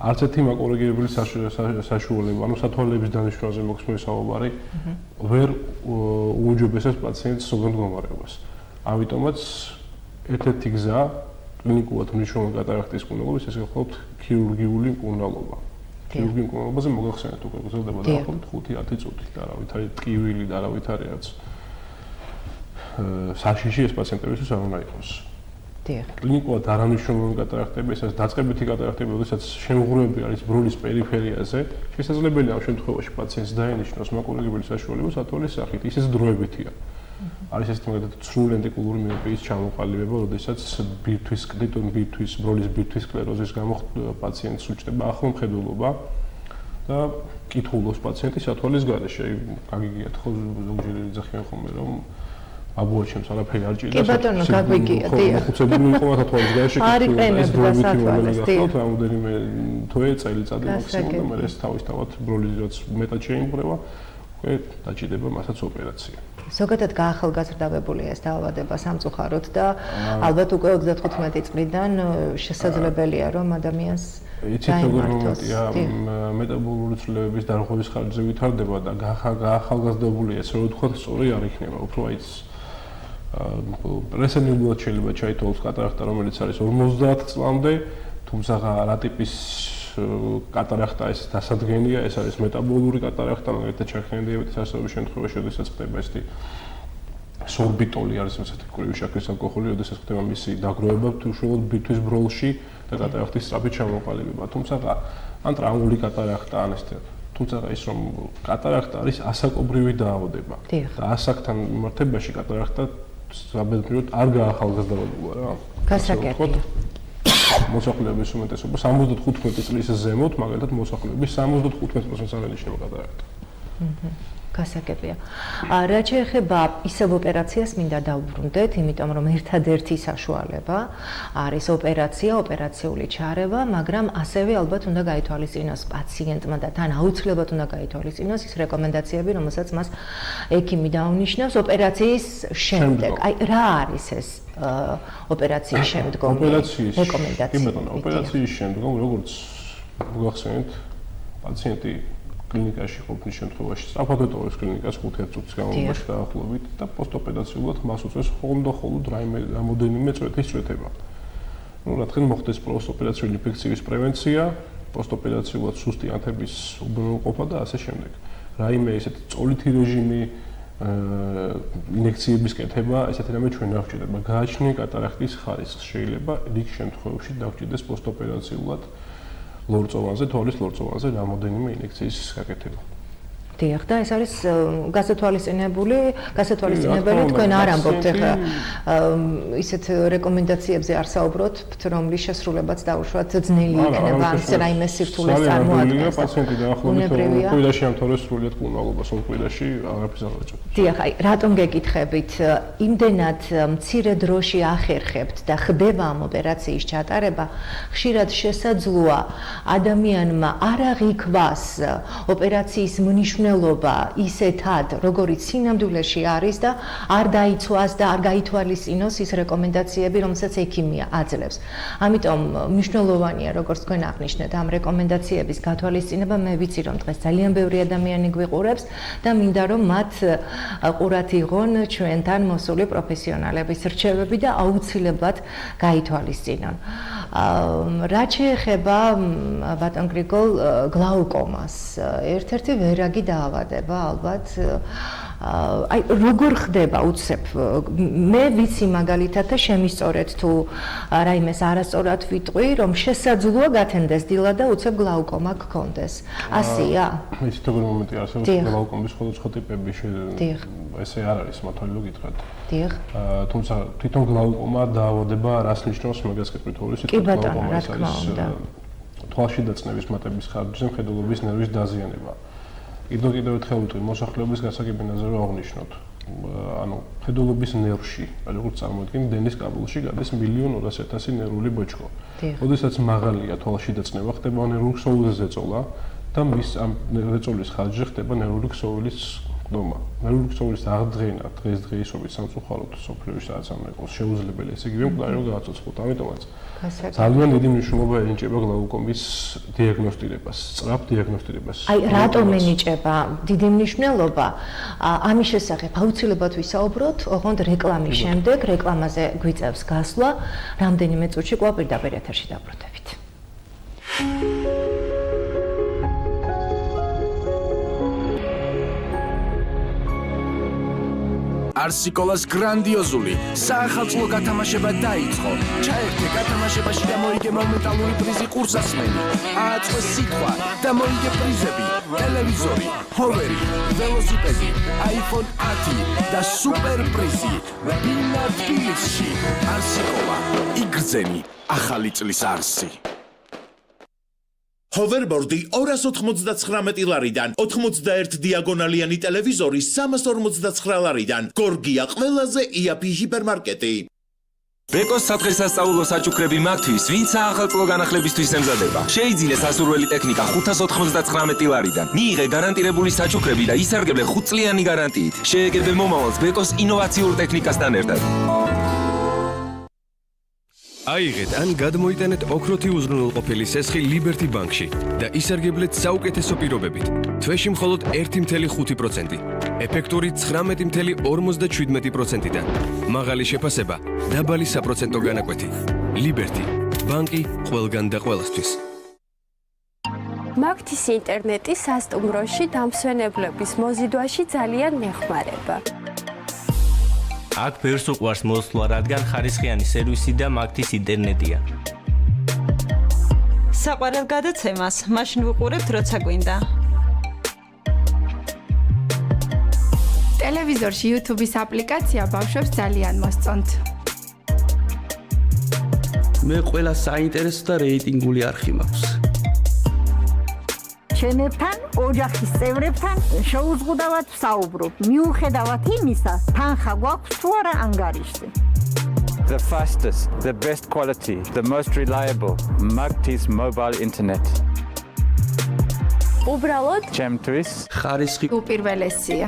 არც ერთი მაკორეგირებელი საშუალება, ანუ სათვალეების დანიშვნაზე მოხსნეს საუბარი, ვერ უუმჯობესებს პაციენტს ზოგად მდგომარეობას. ამიტომაც ერთ-ერთი გზა კლინიკურად მნიშვნელოვანი კატარაქტის მკურნალობის ეს გახლავთ ქირურგიული მკურნალობა. ქირურგიული მკურნალობაზე მოგახსენეთ უკვე გრძელდება დაახლოებით 5-10 წუთი და არავითარი ტკივილი და არავითარი რაც საშიში ეს პაციენტებისთვის არ უნდა იყოს. დიახ. კლინიკურად არამნიშვნელოვანი კატარაქტები, ეს არის დაწყებითი კატარაქტები, როდესაც შემოღრმები არის ბროლის პერიფერიაზე, შესაძლებელია ამ შემთხვევაში პაციენტს დაენიშნოს მაკურეგირებელი საშუალება სათვალის სახით, ისიც დროებითია. არის ეს თუმცა სრულენდიკულური მიოპიის ჩამოყალიბება, როდესაც ბირთვის კლიტონ ბირთვის ბროლის ბირთვის სკლეროზის გამო პაციენტს უჩნდება ახლომხედველობა და კითხულობს პაციენტი სათვალის გარეშე. გაგიგიათ ხო ზოგჯერ ეძახიან ხოლმე რომ აბუაჩემს არაფერი არ ჭირდა. კი ბატონო, გაგვიგია, დიახ. ხუცებული იყო სათვალის გარეშე. არ იყენებს დასათვალეს, დიახ. რამოდენიმე თვე წელიწადი მაქსიმუმ და მე ეს თავისთავად ბროლის რაც მეტად შეიმღრევა, უკვე დაჭირდება მასაც ოპერაცია. ზოგადად გაახალგაზრდავებულია ეს დაავადება სამწუხაროდ და ალბათ უკვე 35 წლიდან შესაძლებელია რომ ადამიანს იცით როგორ მომენტია მეტაბოლური ცვლილებების დარღვევის ხარჯზე ვითარდება და გაახალგაზრდებულია ესე რომ ვთქვათ სწორი არ იქნება უფრო აი პრესენიულად შეიძლება ჩაითვალოს კატარაქტა რომელიც არის 50 წლამდე თუმცა რა ტიპის კატარაქტა ეს დასადგენია ეს არის მეტაბოლური კატარაქტა მაგალითად ჩაქრიანი დიაბეტის არსებობის შემთხვევაში როდესაც ხდება ესეთი სორბიტოლი არის ესეთი კრივი შაქრის ალკოჰოლი როდესაც ხდება მისი დაგროვება უშუალოდ ბირთვის ბროლში და კატარაქტის სწრაფი ჩამოყალიბება თუმცა ან ტრაუმული კატარაქტა ან ეს თუმცა ის რომ კატარაქტა არის ასაკობრივი დაავადება და ასაკთან მიმართებაში კატარაქტა საბედნიეროდ არ გაახალგაზრდავებულა რა გასაკეთე მოსახლეობის უმეტესობა 75 წლის ზემოთ, მაგალითად მოსახლეობის 75%-ს არ ენიშნება კატარაქტა. გასაგებია. რაც შეეხება ისევ ოპერაციას მინდა დავუბრუნდეთ, იმიტომ რომ ერთადერთი საშუალება არის ოპერაციული ჩარევა, მაგრამ ასევე ალბათ უნდა გაითვალისწინოს პაციენტმა და თან აუცილებლად უნდა გაითვალისწინოს ის რეკომენდაციები, რომელსაც მას ექიმი დაუნიშნავს ოპერაციის შემდეგ. აი რა არის ეს ოპერაციის შემდგომი რეკომენდაციები? ოპერაციის შემდგომ, როგორც მოგახსენეთ, პაციენტი კლინიკაში ყოფნის შემთხვევაში სწრაფად ეტოვებს კლინიკას 5 წუთის განმავლობაში დაახლოებით და პოსტოპერაციულად მას უწევს მხოლოდ რამოდენიმე წვეთის წვეთება. რა თქმა უნდა, მოხდეს პოსტოპერაციული ინფექციის პრევენცია, პოსტოპერაციულად სუსტი ანთების უბრალყოფა და ასე შემდეგ. რაიმე ესეთი წოლითი რეჟიმი ინექციების კეთება, ესეთი რამე ჩვენ არ გვჭირდება. გააჩნია კატარაქტის ხარისხს, შეიძლება რიგ შემთხვევებში დაგვჭირდეს პოსტოპერაციულად ლორწოვანზე, თვალის ლორწოვანზე რამოდენიმე ინექციის გაკეთება. დიახ, და ეს არის გასათვალისწინებელი თქვენ არ ამბობთ ახლა ისეთ რეკომენდაციებზე არ საუბრობთ, რომლის შესრულებაც დაუშვათ ძნელი იქნება ან რაიმე სირთულეს წარმოადგენს. პაციენტი დაახლოებით კვირაში ამთავრებს სრულიად მკურნალობას, კვირაში არაფერს არ ვაჭრობთ. დიახ, აი, რატომ გეკითხებით, იმდენად მცირე დროში ახერხებთ და ხდება ამ ოპერაციის ჩატარება, ხშირად შესაძლოა ადამიანმა არ აღიქვას ოპერაციის მნიშვნელობა ისეთად, როგორც სინამდვილეში არის და არ დაიცვას და არ გაითვალისწინოს ის რეკომენდაციები, რომელსაც ექიმი აძლევს. ამიტომ მნიშვნელოვანია, როგორც თქვენ აღნიშნეთ, ამ რეკომენდაციების გათვალისწინება. მე ვიცი, რომ დღეს ძალიან ბევრი ადამიანი გვიყურებს და მინდა რომ მათ ყურად იღონ ჩვენთან მოსული პროფესიონალების რჩევები და აუცილებლად გაითვალისწინონ. რაც შეეხება ბატონ გრიგოლ გლაუკომას, ერთ-ერთი ვერაგი დაავადება ალბათ. აი როგორ ხდება უცებ? მე ვიცი მაგალითად და შემისწორეთ თუ რაიმეს არასწორად ვიტყვი, რომ შესაძლოა გათენდეს დილა და უცებ გლაუკომა გქონდეს. ასია? იცით როგორი მომენტი არსებობს გლაუკომის სხვადასხვა ტიპები, ესე არ არის მართალი რომ გითხრათ. დიახ. თუმცა თვითონ გლაუკომა დაავადება რას ნიშნავს მაგას კეთვით თორე კი ბატონო, რა თქმა უნდა. თვალში დაწნევის მატების ხარჯზე მხედველობის ნერვის დაზიანება. კიდევ ერთხელ ვიტყვი, მოსახლეობის გასაგებინაზე რომ აღნიშნოთ. ანუ მხედველობის ნერვში, როგორც წარმოიდგინე, დენის კაბულში გადის 1,200,000 ნერვული ბოჭკო. როდესაც მაღალია თვალში დაწნევა, ხდება ნერვული ქსოვილის ზეწოლა და მის ამ ზეწოლის ხარჯზე ხდება ნერვული ქსოვილის ყდომა. ნერვული ქსოვილის აღდგენა დღესდღეობით სამწუხაროდ სოფლიოში სადაც არ იყოს შეუძლებელი, ესე იგი მკვდარი რომ გააცოცხლოთ. ამიტომაც ძალიან დიდი მნიშვნელობა ენიჭება გლაუკომის დიაგნოსტირებას, სწრაფ დიაგნოსტირებას. აი, რატომ ენიჭება დიდი მნიშვნელობა? ამის შესახებ აუცილებლად ვისაუბროთ, ოღონდ რეკლამის შემდეგ, რეკლამაზე გვიწევს გასვლა, რამდენიმე წუთში კვლავ პირდაპირ ეთერში დაბრუნდებით. არსიკოლას გრანდიოზული საახალწლო გათამაშება დაიწყო. ჩაერთე გათამაშებაში და მოიგე მომენტალური პრიზი ყურსასმენი. ააწყვე სიტყვა და მოიგე პრიზები: ტელევიზორი, ჰოვერი, ველოსიპედი, iPhone 10 და სუპერ პრიზი. ბინა თბილისში. არსიკოლა, იგრძენი ახალი წლის არსი. ჰოვერბორდი 299 ლარიდან, 81 დიაგონალიანი ტელევიზორი 349 ლარიდან. გორგია ყველაზე იაფი ჰიპერმარკეტი. ბეკოს სადღესასწაულო საჩუქრები მათთვის, ვინც საახალწლო განახლებისთვის ემზადება. შეიძინე სასურველი ტექნიკა 599 ლარიდან. მიიღე გარანტირებული საჩუქრები და ისარგებლე 5 წლიანი გარანტიით. შეეგებე მომავალს ბეკოს ინოვაციურ ტექნიკასთან ერთად. აიღეთ ან გადმოიტანეთ ოქროთი უზრუნველყოფილი სესხი ლიბერტი ბანკში და ისარგებლეთ საუკეთესო პირობებით. თვეში მხოლოდ 1.5%, ეფექტური 19.57%-დან. მაღალი შეფასება, დაბალი საპროცენტო განაკვეთი. ლიბერტი, ბანკი ყველგან და ყველასთვის. მაგთის ინტერნეტი სასტუმროში დამსვენებლების მოზიდვაში ძალიან მეხმარება. აქ ბევრს უყვარს მოსვლა, რადგან ხარისხიანი სერვისი და მაგთის ინტერნეტია. საყვარელ გადაცემას მაშინ ვუყურებთ, როცა გვინდა. ტელევიზორში YouTube-ის აპლიკაცია ბავშვებს ძალიან მოსწონთ. მე ყველა საინტერესო და რეიტინგული არხი მაქვს. ჩემებთან, ოჯახის წევრებთან შეუზღუდავად ვსაუბრობ. მიუხედავად იმისა, თანხა გვაქვს თუ არა ანგარიშზე. The fastest, the best quality, the most reliable Magtis mobile internet. უბრალოდ ჩემთვის ხარისხი უპირველესია.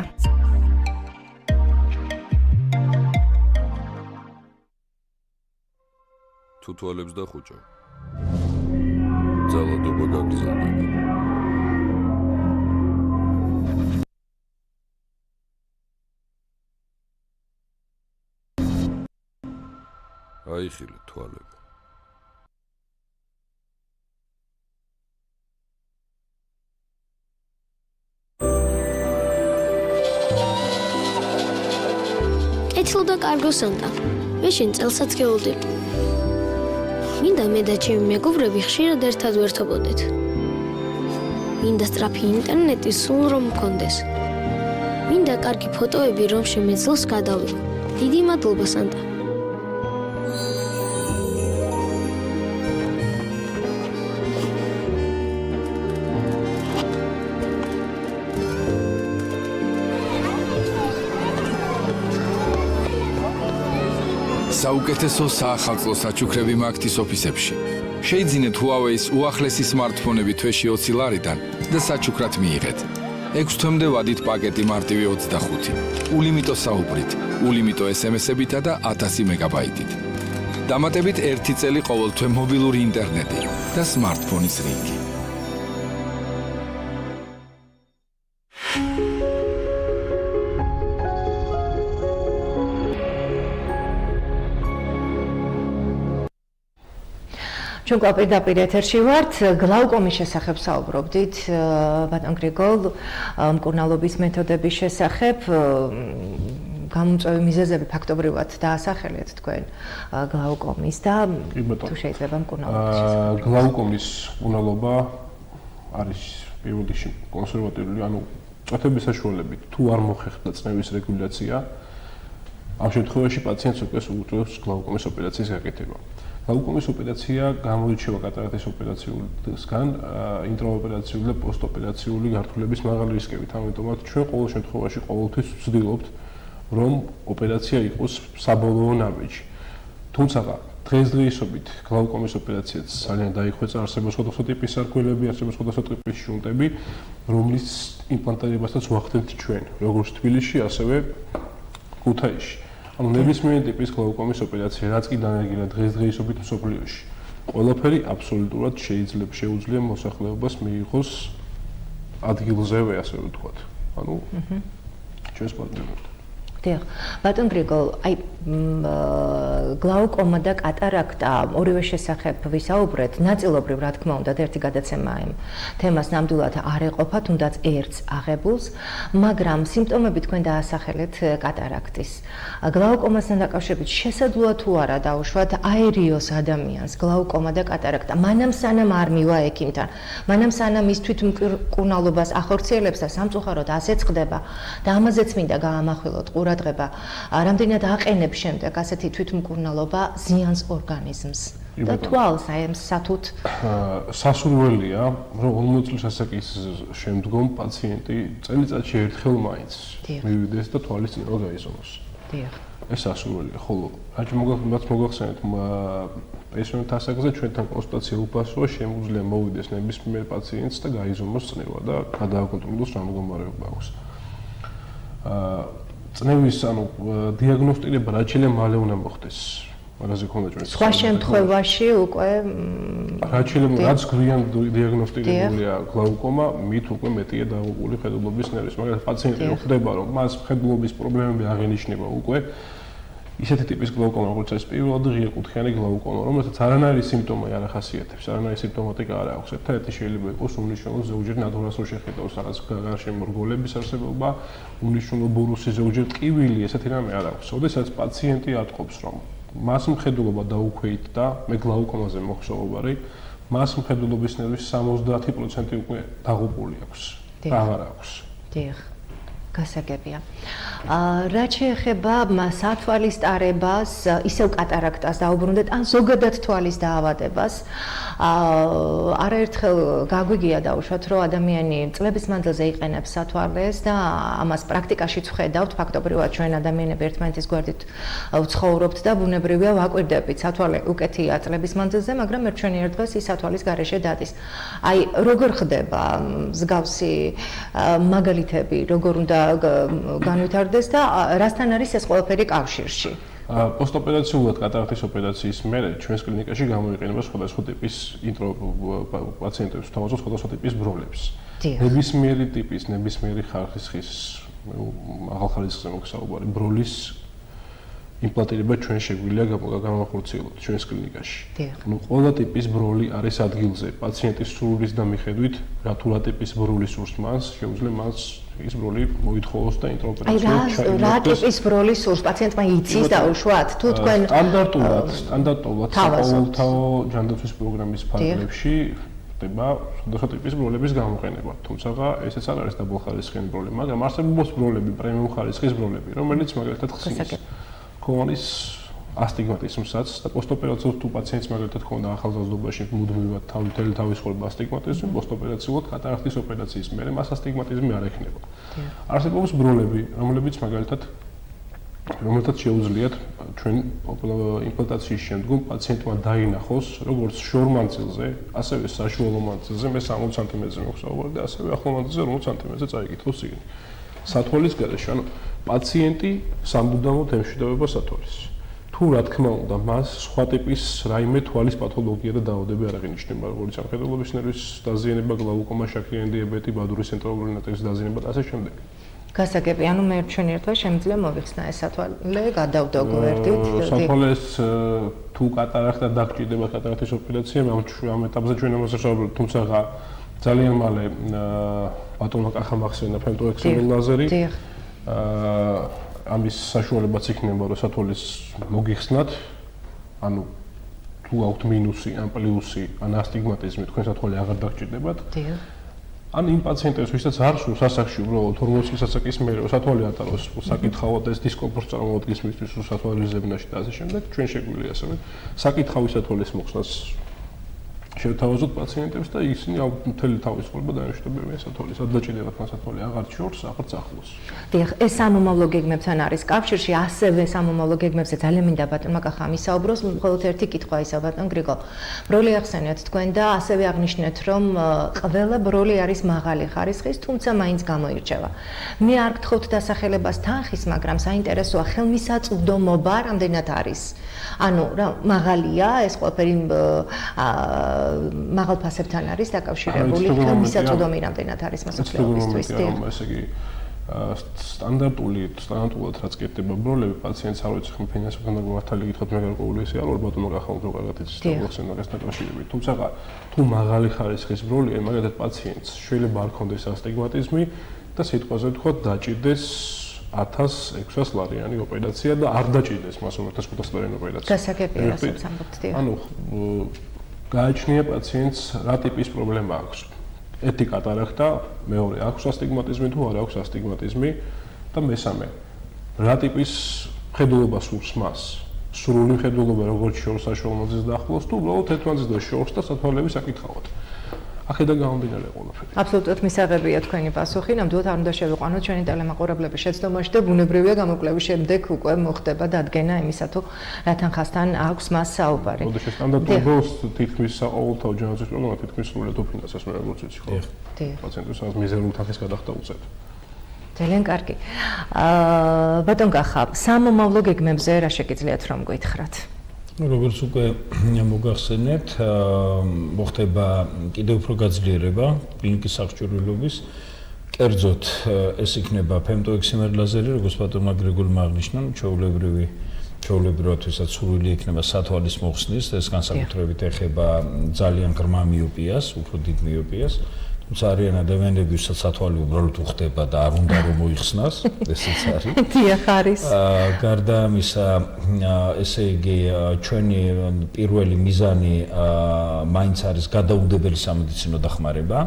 თუ თვალებს დახუჭო. ძალადობა გაგზავნები. აიხილე თვალები. ეთლო და კარგო სანტა. მე შენ წელსაც გეულდებ. მინდა მე და ჩემი მეგობრები ხშირად ერთად ვერთობოდეთ. მინდა სწრაფი ინტერნეტი სულ რომ მქონდეს. მინდა კარგი ფოტოები რომ შემეძლოს გადავიღო. დიდი მადლობა სანტა. საუკეთესო საახალწლო საჩუქრები მაგთის ოფისებში. შეიძინეთ Huawei-ის უახლესი სმარტფონები თვეში 20 ლარიდან და საჩუქრად მიიღეთ. 6 თვემდე ვადით პაკეტი მარტივი 25. ულიმიტო საუბრით, ულიმიტო SMS-ებითა და 1000 მეგაბაიტით. დამატებით 1 წელი ყოველთვე მობილური ინტერნეტი და სმარტფონის რინგი. ჩვენ პირდაპირ ეთერში ვართ, გლაუკომის შესახებ საუბრობდით, ბატონ გრიგოლ, მკურნალობის მეთოდების შესახებ, გამომწვევი მიზეზები ფაქტობრივად დაასახელეთ თქვენ გლაუკომის და თუ შეიძლება მკურნალობის შესახებ. გლაუკომის მკურნალობა არის პირველ რიგში კონსერვატიული, ანუ წვეთების საშუალებით თუ არ მოხერხდა წნევის რეგულაცია, ამ შემთხვევაში პაციენტს უკვე უწევს გლაუკომის ოპერაციის გაკეთება. გლაუკომის ოპერაცია გამოირჩევა კატარაქტის ოპერაციისგან ინტრაოპერაციული და პოსტოპერაციული გართულების მაღალი რისკებით. ამიტომაც ჩვენ ყოველ შემთხვევაში ყოველთვის ვცდილობთ, რომ ოპერაცია იყოს საბოლოო ნაბიჯი. თუმცა დღესდღეობით გლაუკომის ოპერაციაც ძალიან დაიხვეწა, არსებობს სხვადასხვა ტიპის სარქველები, არსებობს სხვადასხვა ტიპის შუნტები, რომლის იმპლანტირებასაც ვახდენთ ჩვენ, როგორც თბილისში, ასევე ქუთაისში. ანუ ნებისმიერი ტიპის გლაუკომის ოპერაცია, რაც კი დანერგილა დღესდღეობით მსოფლიოში, ყველაფერი აბსოლუტურად შეუძლია მოსახლეობას მიიღოს ადგილზევე, ასე ვთქვათ. ანუ ჩვენს პარტნიორებთან. დიახ, ბატონ გრიგოლ, აი გლაუკომა და კატარაქტა ორივე შესახებ ვისაუბრეთ, ნაწილობრივ რა თქმა უნდა, ერთი გადაცემა იმ თემას ნამდვილად არ ეყოფა, თუნდაც ერთს აღებულს, მაგრამ სიმპტომები თქვენ დაასახელეთ კატარაქტის. გლაუკომასთან დაკავშირებით შესაძლოა თუ არა დაუშვათ აერიოს ადამიანს გლაუკომა და კატარაქტა, მანამ სანამ არ მივა ექიმთან, მანამ სანამ ის თვითმკურნალობას ახორციელებს და სამწუხაროდ ასეც ხდება და ამაზეც მინდა გაამახვილოთ ყურადღება, რამდენად აყენებს შემდეგ ასეთი თვითმკურნალობა ზიანს ორგანიზმს და თვალს აი ამ სათუთ სასურველია, რომ 40 წლის ასაკის შემდგომ პაციენტი წელიწადში ერთხელ მაინც მივიდეს და თვალის წინა გაიზომოს. დიახ. ეს სასურველია, ხოლო რაც მოგახსენეთ პენსიონერთა ასაკზე ჩვენთან კონსულტაცია უფასოა, შემიძლია მოვიდეს ნებისმიერ პაციენტს და გაიზომოს წნევა და გადააკონტროლოს რა მდგომარეობა აქვს. წნევის დიაგნოსტირება რაც შეიძლება მალე უნდა მოხდეს. მაგაზე ქონდა ჩვენ. სხვა შემთხვევაში უკვე რაც გვიან დიაგნოსტირებულია გლაუკომა, მით უკვე მეტია დაღუპული მხედველობის ნერვის. მაგალითად პაციენტი რო ხვდება, რომ მას მხედველობის პრობლემები აღენიშნება უკვე ისეთი ტიპის გლაუკომა, როგორც ეს პირველად ღიაკუთხიანი გლაუკომა, რომელსაც არანაირი სიმპტომი არ ახასიათებს, არანაირი სიმპტომატიკა არ აქვს. ერთადერთი შეიძლება იყოს უმნიშვნელო ზოგჯერ ნადვრას რო შეხედავს რაღაც გარშემო რგოლების არსებობა, უმნიშვნელო ბურუსი ზოგჯერ ტკივილი, ესეთი რამე არ აქვს. ოდესაც პაციენტი ატყობს, რომ მას მხედველობა დაუქვეითდა, მე გლაუკომაზე მოხსოვარი, მას მხედველობის ნერვის 70% უკვე დაღუპული აქვს. აღარ აქვს. დიახ. გასაგებია. რაც შეეხება სათვალის ტარებას, ისევ კატარაქტას დაუბრუნდეთ, ან ზოგადად თვალის დაავადებას, არაერთხელ გაგვიგია დაუშვათ, რომ ადამიანი წლების მანძილზე იყენებს სათვალეს და ამას პრაქტიკაშიც ვხედავთ, ფაქტობრივად ჩვენ ადამიანები ერთმანეთის გვერდით ვცხოვრობთ და ბუნებრივია ვაკვირდებით, სათვალე უკეთია წლების მანძილზე, მაგრამ ერთჩვენიერ დღეს ის სათვალის გარეშე დადის. აი, როგორ ხდება მსგავსი მაგალითები, როგორ უნდა განვითარდეს და რასთან არის ეს ყველაფერი კავშირში? პოსტოპერაციულად კატარაქტის ოპერაციის მერე ჩვენს კლინიკაში გამოიყენება სხვადასხვა ტიპის პაციენტებს, თავაზობ სხვადასხვა ტიპის ბროლებს. ნებისმიერი ტიპის, ნებისმიერი ხარისხის, ახალხარისხზე მოგსაუბარი, ბროლის იმპლანტირება ჩვენ შეგვიძლია გამახორციელოთ ჩვენს კლინიკაში. ნუ ყველა ტიპის ბროლი არის ადგილზე. პაციენტის სურვილის და მიხედვით, რა ტიპის ბროლი სურს მას, შეუძლია მას ის ბროლი მოითხოვოს და ინტროპერაციულად ჩაიგდოს. რა ტიპის ბროლი სურს პაციენტმა იცის დაუშვათ? თუ თქვენ სტანდარტულად საყოველთაო ჯანდაცვის პროგრამის ფარგლებში ხდება სხვადასხვა ტიპის ბროლების გამოყენება. თუმცა ესეც არ არის დაბალხარისხიანი ბროლი, მაგრამ არსებობს ბროლები, პრემიუმ ხარისხის ბროლები, რომელიც მაგალითად ხსნის ქონის ასტიგმატიზმსაც და პოსტოპერაციულად თუ პაციენტს მაგალითად ქონდა ახალგაზრდობაში მუდმივად მთელი თავის ხორბა ასტიგმატიზმი, პოსტოპერაციულად კატარაქტის ოპერაციის მერე მას ასტიგმატიზმი არ ექნება. არსებობს ბროლები, რომელთაც შეუძლიათ ჩვენ იმპლანტაციის შემდგომ პაციენტმა დაინახოს როგორც შორ მანძილზე, ასევე საშუალო მანძილზე, მე 60 სანტიმეტრზე მოგსაუბარი და ასევე ახლო მანძილზე 40 სანტიმეტრზე წაიკითხოს წიგნი. სათვალის გარეშე, ანუ პაციენტი სამუდამოდ ემშვიდობება სათვალის. თუ რა თქმა უნდა, მას სხვა ტიპის რაიმე თვალის პათოლოგია და დაავადებები არ აღინიშნება, როგორც სამხედროების ნერვის დაზიანება, გლაუკომა, შაქრიანი დიაბეტი, ბადურის ცენტრალური ნაწილის დაზიანება და ასე შემდეგ. გასაგები, ანუ მე ჩვენი ერთვა შემიძლია მოვიხსნა ეს სათვალე, გადავდო გვერდით. სათვალეს თუ კატარაქტა დაგჭირდება კატარაქტის ოპერაცია, ამ ეტაპზე ჩვენ ამაზე ვსაუბრობთ, თუმცა ძალიან მალე ბატონმა კახა მახსენა ფემტოექსიბრულ ლაზერი. ამის საშუალებაც იქნება, რომ სათვალის მოგიხსნათ, ანუ თუ აქვთ მინუსი, ან პლუსი, ან ასტიგმატიზმი, თქვენ სათვალე აღარ დაგჭირდებათ. ან იმ პაციენტებს, ვისაც არ სურს ასაკში უბრალოდ 40 წლის ასაკის მერე სათვალე ატაროს, საკითხავად ეს დისკომფორტს წარმოადგენს მისთვის სათვალის ზებნაში და ასე შემდეგ, ჩვენ შეგვიძლია ასევე საკითხავი სათვალის მოხსნას შევთავაზოთ პაციენტებს და ისინი მთელი თავის ხორბა დაემშვიდობებიან სათვალის. ადაჭირდება თან სათვალე აღარ ჩორს, აღარც ახლოს. დიახ, ეს სამომავლო გეგმებთან არის კავშირში, ასევე სამომავლო გეგმებზე ძალიან მინდა ბატონმა კახა მისაუბროს, მხოლოდ ერთი კითხვა ისა ბატონ გრიგოლ. ბროლი ახსენეთ თქვენ და ასევე აღნიშნეთ, რომ ყველა ბროლი არის მაღალი ხარისხის, თუმცა მაინც გამოირჩევა. მე არ გთხოვთ დასახელებას თანხის, მაგრამ საინტერესოა ხელმისაწვდომობა რამდენად არის. ანუ რა მაღალია ეს ყველაფერი მაღალ ფასებთან არის დაკავშირებული, ხელმისაწვდომი რამდენად არის მოსახლეობისთვის. ესე იგი სტანდარტულად რაც კეთდება ბროლები პაციენტს არ ვიცი ხომ ფინანსებთან მართალი გითხოთ მე გარკვეული ისე არ ვარ ბატონო კახა უფრო კარგად იცის და მოხსენა ეს დაკავშირებით. თუმცა თუ მაღალი ხარისხის ბროლია, მაგალითად პაციენტს შეიძლება არ ქონდეს ასტიგმატიზმი და სიტყვაზე ვთქვათ დაჭირდეს 1600 ლარიანი ოპერაცია და არ დაჭირდეს მას 1500 ლარიანი ოპერაცია. გასაგებია რასაც ამბობთ. ანუ გააჩნია პაციენტს რა ტიპის პრობლემა აქვს. ერთი კატარაქტა, მეორე აქვს ასტიგმატიზმი თუ არ აქვს ასტიგმატიზმი და მესამე რა ტიპის მხედველობა სურს მას. სრული მხედველობა როგორც შორს საშუალო მანძილზე დაახლოს თუ უბრალოდ ერთმანეთზე შორს და სათვალების საკითხავად. ახედა გამომდინარე ყველაფერი. აბსოლუტურად მისაღებია თქვენი პასუხი, ნამდვილად არ უნდა შევიყვანოთ ჩვენი ტელემაყურებლების შეცდომაში და ბუნებრივია გამოკვლევის შემდეგ უკვე მოხდება დადგენა იმისა თუ რა თანხასთან აქვს მას საუბარი. როდესაც სტანდარტულად თითქმის საყოველთაო ჯანდაცვის პროგრამა თითქმის სრულად ოფინანსებს მე როგორც ვიცი ხო? პაციენტებს ამ მიზერულ თანხის გადახდა უწევთ. ძალიან კარგი. ბატონ კახა, სამომავლო გეგმებზე რა შეგიძლიათ რომ გითხრათ? როგორც უკვე მოგახსენეთ, მოხდება კიდევ უფრო გაძლიერება კლინიკის აღჭურვილობის. კერძოდ ეს იქნება ფემტოექსიმერ ლაზერი, როგორც ბატონმა გრიგოლმა აღნიშნა, ჩვეულებრივადაც სურვილი იქნება სათვალის მოხსნის, ეს განსაკუთრებით ეხება ძალიან ღრმა მიოპიას, უფრო დიდ მიოპიას. თუმცა არიან ადამიანები, ვისაც სათვალი უბრალოდ უხდება და არ უნდა რომ მოიხსნას, ესეც არის. დიახ, არის. გარდა ამისა, ესე იგი, ჩვენი პირველი მიზანი მაინც არის გადაუნდებელი სამედიცინო დახმარება.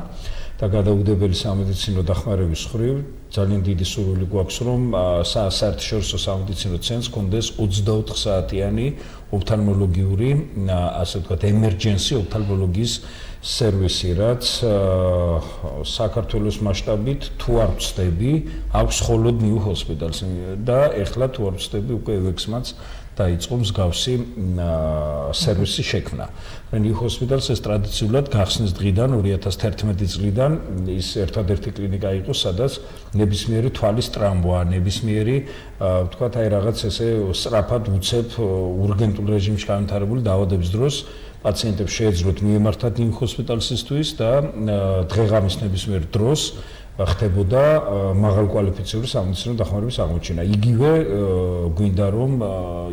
და გადაუდებელი სამედიცინო დახმარების მხრივ ძალიან დიდი სურვილი გვაქვს, რომ საერთაშორისო სამედიცინო ცენტრს კონდეს 24 საათიანი ოფთალმოლოგიური, ასე ვთქვათ, emergency ოფთალმოლოგიის სერვისი, რაც საქართველოს მასშტაბით თუ არ ვწდები, აქვს მხოლოდ ნიუ ჰოსპიტალს და ეხლა თუ არ ვწდები, უკვე ევექსმაც დაიწყო მსგავსი სერვისი შექმნა. ნიუ ჰოსპიტალს ეს ტრადიციულად გახსნის დღიდან 2011 წლიდან ის ერთადერთი კლინიკა იყო, სადაც ნებისმიერი თვალის ტრამვა, ნებისმიერი ვთქვათ, აი რაღაც ესე სწრაფად უცებ ურგენტულ რეჟიმში განვითარებული დაავადების დროს პაციენტებს შეეძლოთ მიემართათ ნიუ ჰოსპიტალსისთვის და დღეღამის ნებისმიერ დროს ხდებოდა მაღალკვალიფიციური სამედიცინო დახმარების აღმოჩენა. იგივე გვინდა რომ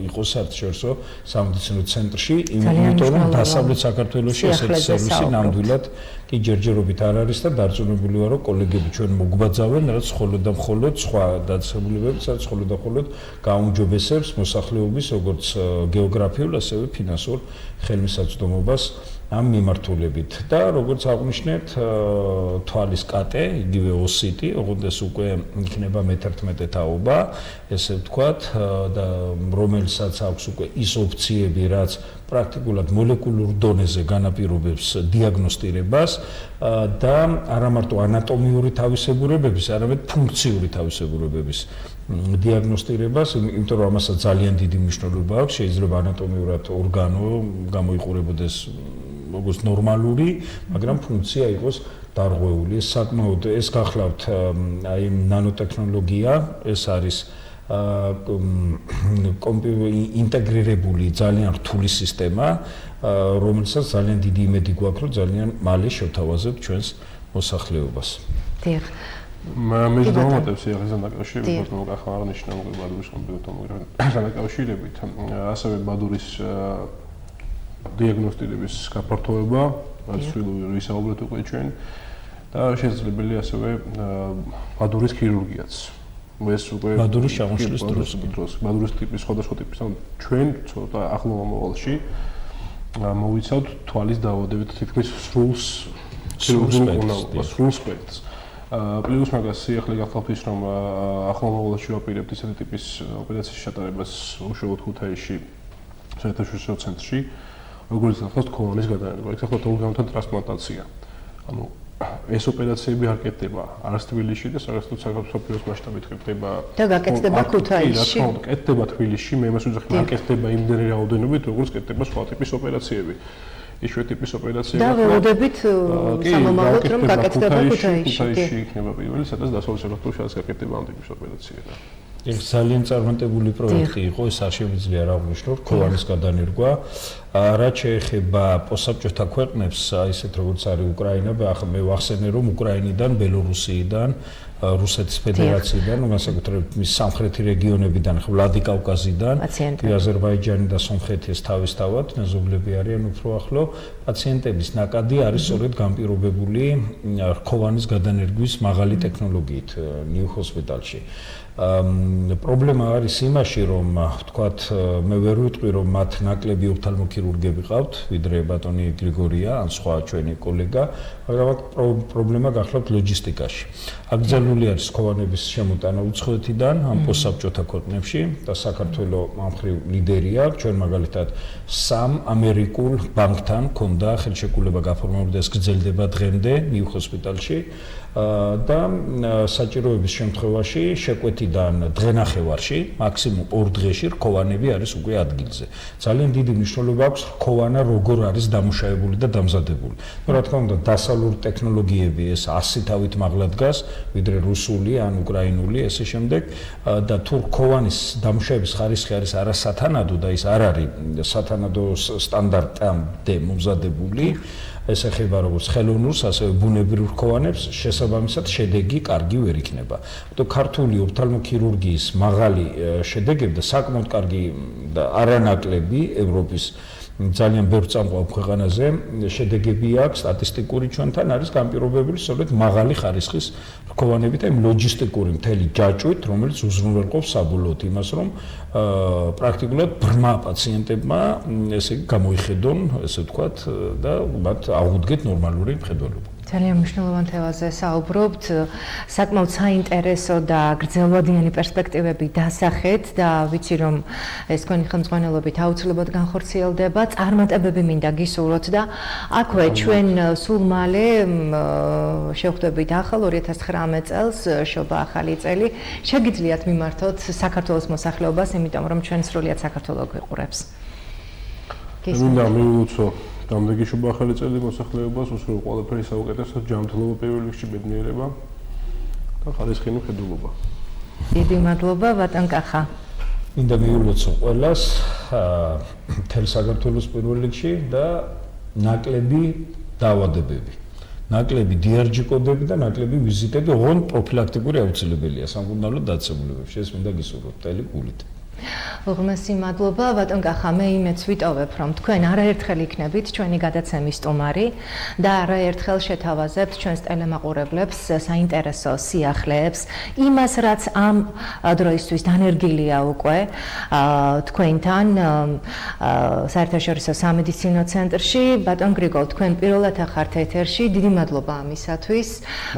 იყოს საერთაშორისო სამედიცინო ცენტრში, იმიტომ რომ დასავლეთ საქართველოში ესეთი სერვისი ნამდვილად კი ჯერჯერობით არ არის და დარწმუნებული ვარ, რომ კოლეგები ჩვენ მოგვბაძავენ, რაც მხოლოდ და მხოლოდ სხვა დაწესებულებებს, რაც მხოლოდ და მხოლოდ გაუმჯობესებს მოსახლეობის როგორც გეოგრაფიულ, ასევე ფინანსურ ხელმისაწვდომობას ამ მიმართულებით და როგორც აღვნიშნეთ, თვალის კატე, იგივე ოსიტი, ოღონდ ეს უკვე იქნება მე-11 თაობა, ესე ვთქვათ, და რომელსაც აქვს უკვე ის ოფციები, რაც პრაქტიკულად მოლეკულურ დონეზე განაპირობებს დიაგნოსტირებას და არა მარტო ანატომიური თავისებურებების, არამედ ფუნქციური თავისებურებების დიაგნოსტირებას, იმიტომ რომ ამასაც ძალიან დიდი მნიშვნელობა აქვს, შეიძლება ანატომიურად ორგანო გამოიყურებოდეს როგორც ნორმალური, მაგრამ ფუნქცია იყოს დარღვეული. ეს საკმაოდ ეს გახლავთ აი ნანოტექნოლოგია, ეს არის ინტეგრირებული ძალიან რთული სისტემა, რომელსაც ძალიან დიდი იმედი გვაქვს, რომ ძალიან მალე შევთავაზებთ ჩვენს მოსახლეობას. დიახ. მე დავამატებს იაღიზან დაკავშირებით, ბატონო კახა აღნიშნა ბადურის კომპიუტერთან დაკავშირებით, ასევე ბადურის დიაგნოსტირების გაფართოება, რაც ვისაუბრეთ უკვე ჩვენ და შესაძლებელი ასევე ბადურის ქირურგიაც. ეს უკვე ბადურის შემოშლის დროს, ბადურის ტიპის სხვადასხვა ტიპის, ანუ ჩვენ ცოტა ახლო მომავალში მოვიცავთ თვალის დაავადებით თითქმის სრულ სპექტრს. პლუს მაგას სიახლე გახლავთ ის, რომ ახლო მომავალში ვაპირებთ ისეთი ტიპის ოპერაციის ჩატარებას უშუალოდ ქუთაისში საერთაშორისო ცენტრში, როგორც გახლავთ ქოვანის გადაადგილება, გახლავთ ორგანოთა ტრანსპლანტაცია. ანუ ეს ოპერაციები არ კეთდება არც თბილისში და საქართველოს მასშტაბით კეთდება და გაკეთდება ქუთაისში. კეთდება თბილისში, მე იმას ვუძახი, არ კეთდება იმდენი რაოდენობით, როგორც კეთდება სხვა ტიპის ოპერაციები. იშვე ტიპის ოპერაციები. და ველოდებით სამომავლოდ რომ გაკეთდება ქუთაისში. ქუთაისში იქნება პირველი, სადაც დასავლეთ საქართველოში გაკეთდება ამ ტიპის ოპერაციები. ეს ძალიან წარმატებული პროექტი იყო, ეს არ შემიძლია რა ვნიშნო, ქოვანის გადანერგვა. რაც შეეხება პოსტსაბჭოთა ქვეყნებს, ისეთ როგორც არის უკრაინა, ახლა მე ვახსენე, რომ უკრაინიდან, ბელორუსიიდან, რუსეთის ფედერაციიდან, განსაკუთრებით მის სამხრეთი რეგიონებიდან, ვლადიკავკაზიდან, აზერბაიჯანი და სომხეთი ეს თავისთავად მეზობლები არიან უფრო ახლო, პაციენტების ნაკადი არის სწორედ განპირობებული ქოვანის გადანერგვის მაღალი ტექნოლოგიით ნიუ ჰოსპიტალში. პრობლემა არის იმაში, რომ ვთქვათ, მე ვერ ვიტყვი, რომ მათ ნაკლები ოფთალმოქირურგები ყავთ, ვიდრე ბატონი გრიგორია ან სხვა ჩვენი კოლეგა, მაგრამ აქ პრობლემა გახლავთ ლოჯისტიკაში. აკრძალული არის ქოვანების შემოტანა უცხოეთიდან ამ პოსტსაბჭოთა ქვეყნებში და საქართველო ამ მხრივ ლიდერია. ჩვენ მაგალითად 3 ამერიკულ ბანკთან ქონდა ხელშეკრულება გაფორმებული და ეს გრძელდება დღემდე ნიუ ჰოსპიტალში. და საჭიროების შემთხვევაში შეკვეთიდან დღენახევარში, მაქსიმუმ 2 დღეში რქოვანები არის უკვე ადგილზე. ძალიან დიდი მნიშვნელობა აქვს რქოვანა როგორ არის დამუშავებული და დამზადებული. რა თქმა უნდა, დასავლური ტექნოლოგიები ეს 100 თავით მაღლა დგას, ვიდრე რუსული ან უკრაინული, ესე შემდეგ და თუ რქოვანის დამუშავების ხარისხი არის არასათანადო და ის არ არის სათანადო სტანდარტამდე მომზადებული, ეს ეხება როგორც ხელოვნურს, ასევე ბუნებრივ რქოვანებს, შესაბამისად შედეგი კარგი ვერ იქნება. ქართული ოფთალმოქირურგიის მაღალი შედეგები და საკმაოდ კარგი და არანაკლები ევროპის ძალიან ბევრ წამყვან ქვეყანაზე შედეგები აქვს სტატისტიკური ჩვენთან არის განპირობებული სწორედ მაღალი ხარისხის რქოვანებით და იმ ლოჯისტიკური მთელი ჯაჭვით, რომელიც უზრუნველყოფს საბოლოოდ იმას, რომ პრაქტიკულად ბრმა პაციენტებმა ესე იგი გამოიხედონ, ესე ვთქვათ, და მათ აღუდგეთ ნორმალური მხედველობა. ძალიან მნიშვნელოვან თემაზე საუბრობთ, საკმაოდ საინტერესო და გრძელვადიანი პერსპექტივები დასახეთ და ვიცი რომ ეს თქვენი ხელმძღვანელობით აუცილებლად განხორციელდება. წარმატებები მინდა გისურვოთ და აქვე ჩვენ სულ მალე შევხვდებით ახალ 2019 წელს, შობა ახალი წელი. შეგიძლიათ მიმართოთ საქართველოს მოსახლეობას, იმიტომ რომ ჩვენ სრულიად საქართველო გვიყურებს. მინდა მიულოცო დამდეგი შობა ახალი წელი მოსახლეობას, უსურვო ყველაფერი საუკეთესო, ჯანმრთელობა პირველ რიგში, ბედნიერება და ხალისხიანი მხედველობა. დიდი მადლობა, ბატონ კახა. მინდა მიულოცო ყველას მთელ საქართველოს პირველ რიგში და ნაკლები დაავადებები. ნაკლები დიარჯიკობები და ნაკლები ვიზიტები, ოღონდ პროფილაქტიკური აუცილებელია სამკურნალო დაცემულებებში. ეს მინდა გისურვოთ მთელი გულით. უღმესი მადლობა, ბატონ კახა, მე იმედს ვიტოვებ, რომ თქვენ არაერთხელ იქნებით ჩვენი გადაცემის სტუმარი და არაერთხელ შეთავაზებთ ჩვენს ტელემაყურებლებს საინტერესო სიახლეებს, იმას, რაც ამ დროისთვის დანერგილია უკვე თქვენთან საერთაშორისო სამედიცინო ცენტრში. ბატონ გრიგოლ, თქვენ პირველად ახართ ეთერში, დიდი მადლობა ამისათვის.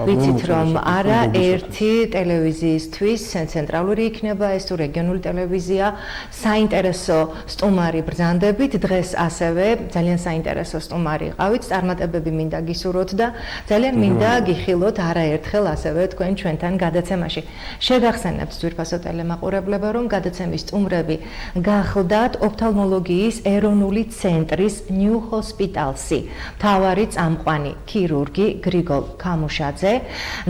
ვიცით, რომ არაერთი ტელევიზიისთვის ცენტრალური იქნება ეს თუ რეგიონული ტელევიზია საინტერესო სტუმარი ბრძანდებით. დღეს ასევე ძალიან საინტერესო სტუმარი ყავით. წარმატებები მინდა გისურვოთ და ძალიან მინდა გიხილოთ არაერთხელ ასევე თქვენ ჩვენთან გადაცემაში. შეგახსენებთ ძვირფასო ტელემაყურებლებო, რომ გადაცემის სტუმრები გახლდათ ოფთალმოლოგიის ეროვნული ცენტრის ნიუ ჰოსპიტალსი მთავარი წამყვანი ქირურგი გრიგოლ ქამუშაძე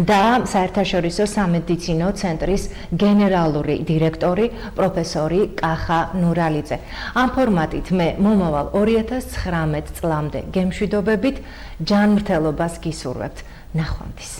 და საერთაშორისო სამედიცინო ცენტრის გენერალური დირექტორი პროფესორი კახა ნურალიძე. ამ ფორმატით მე მომავალ 2019 წლამდე გემშვიდობებით ჯანმრთელობას გისურვებთ. ნახვამდის.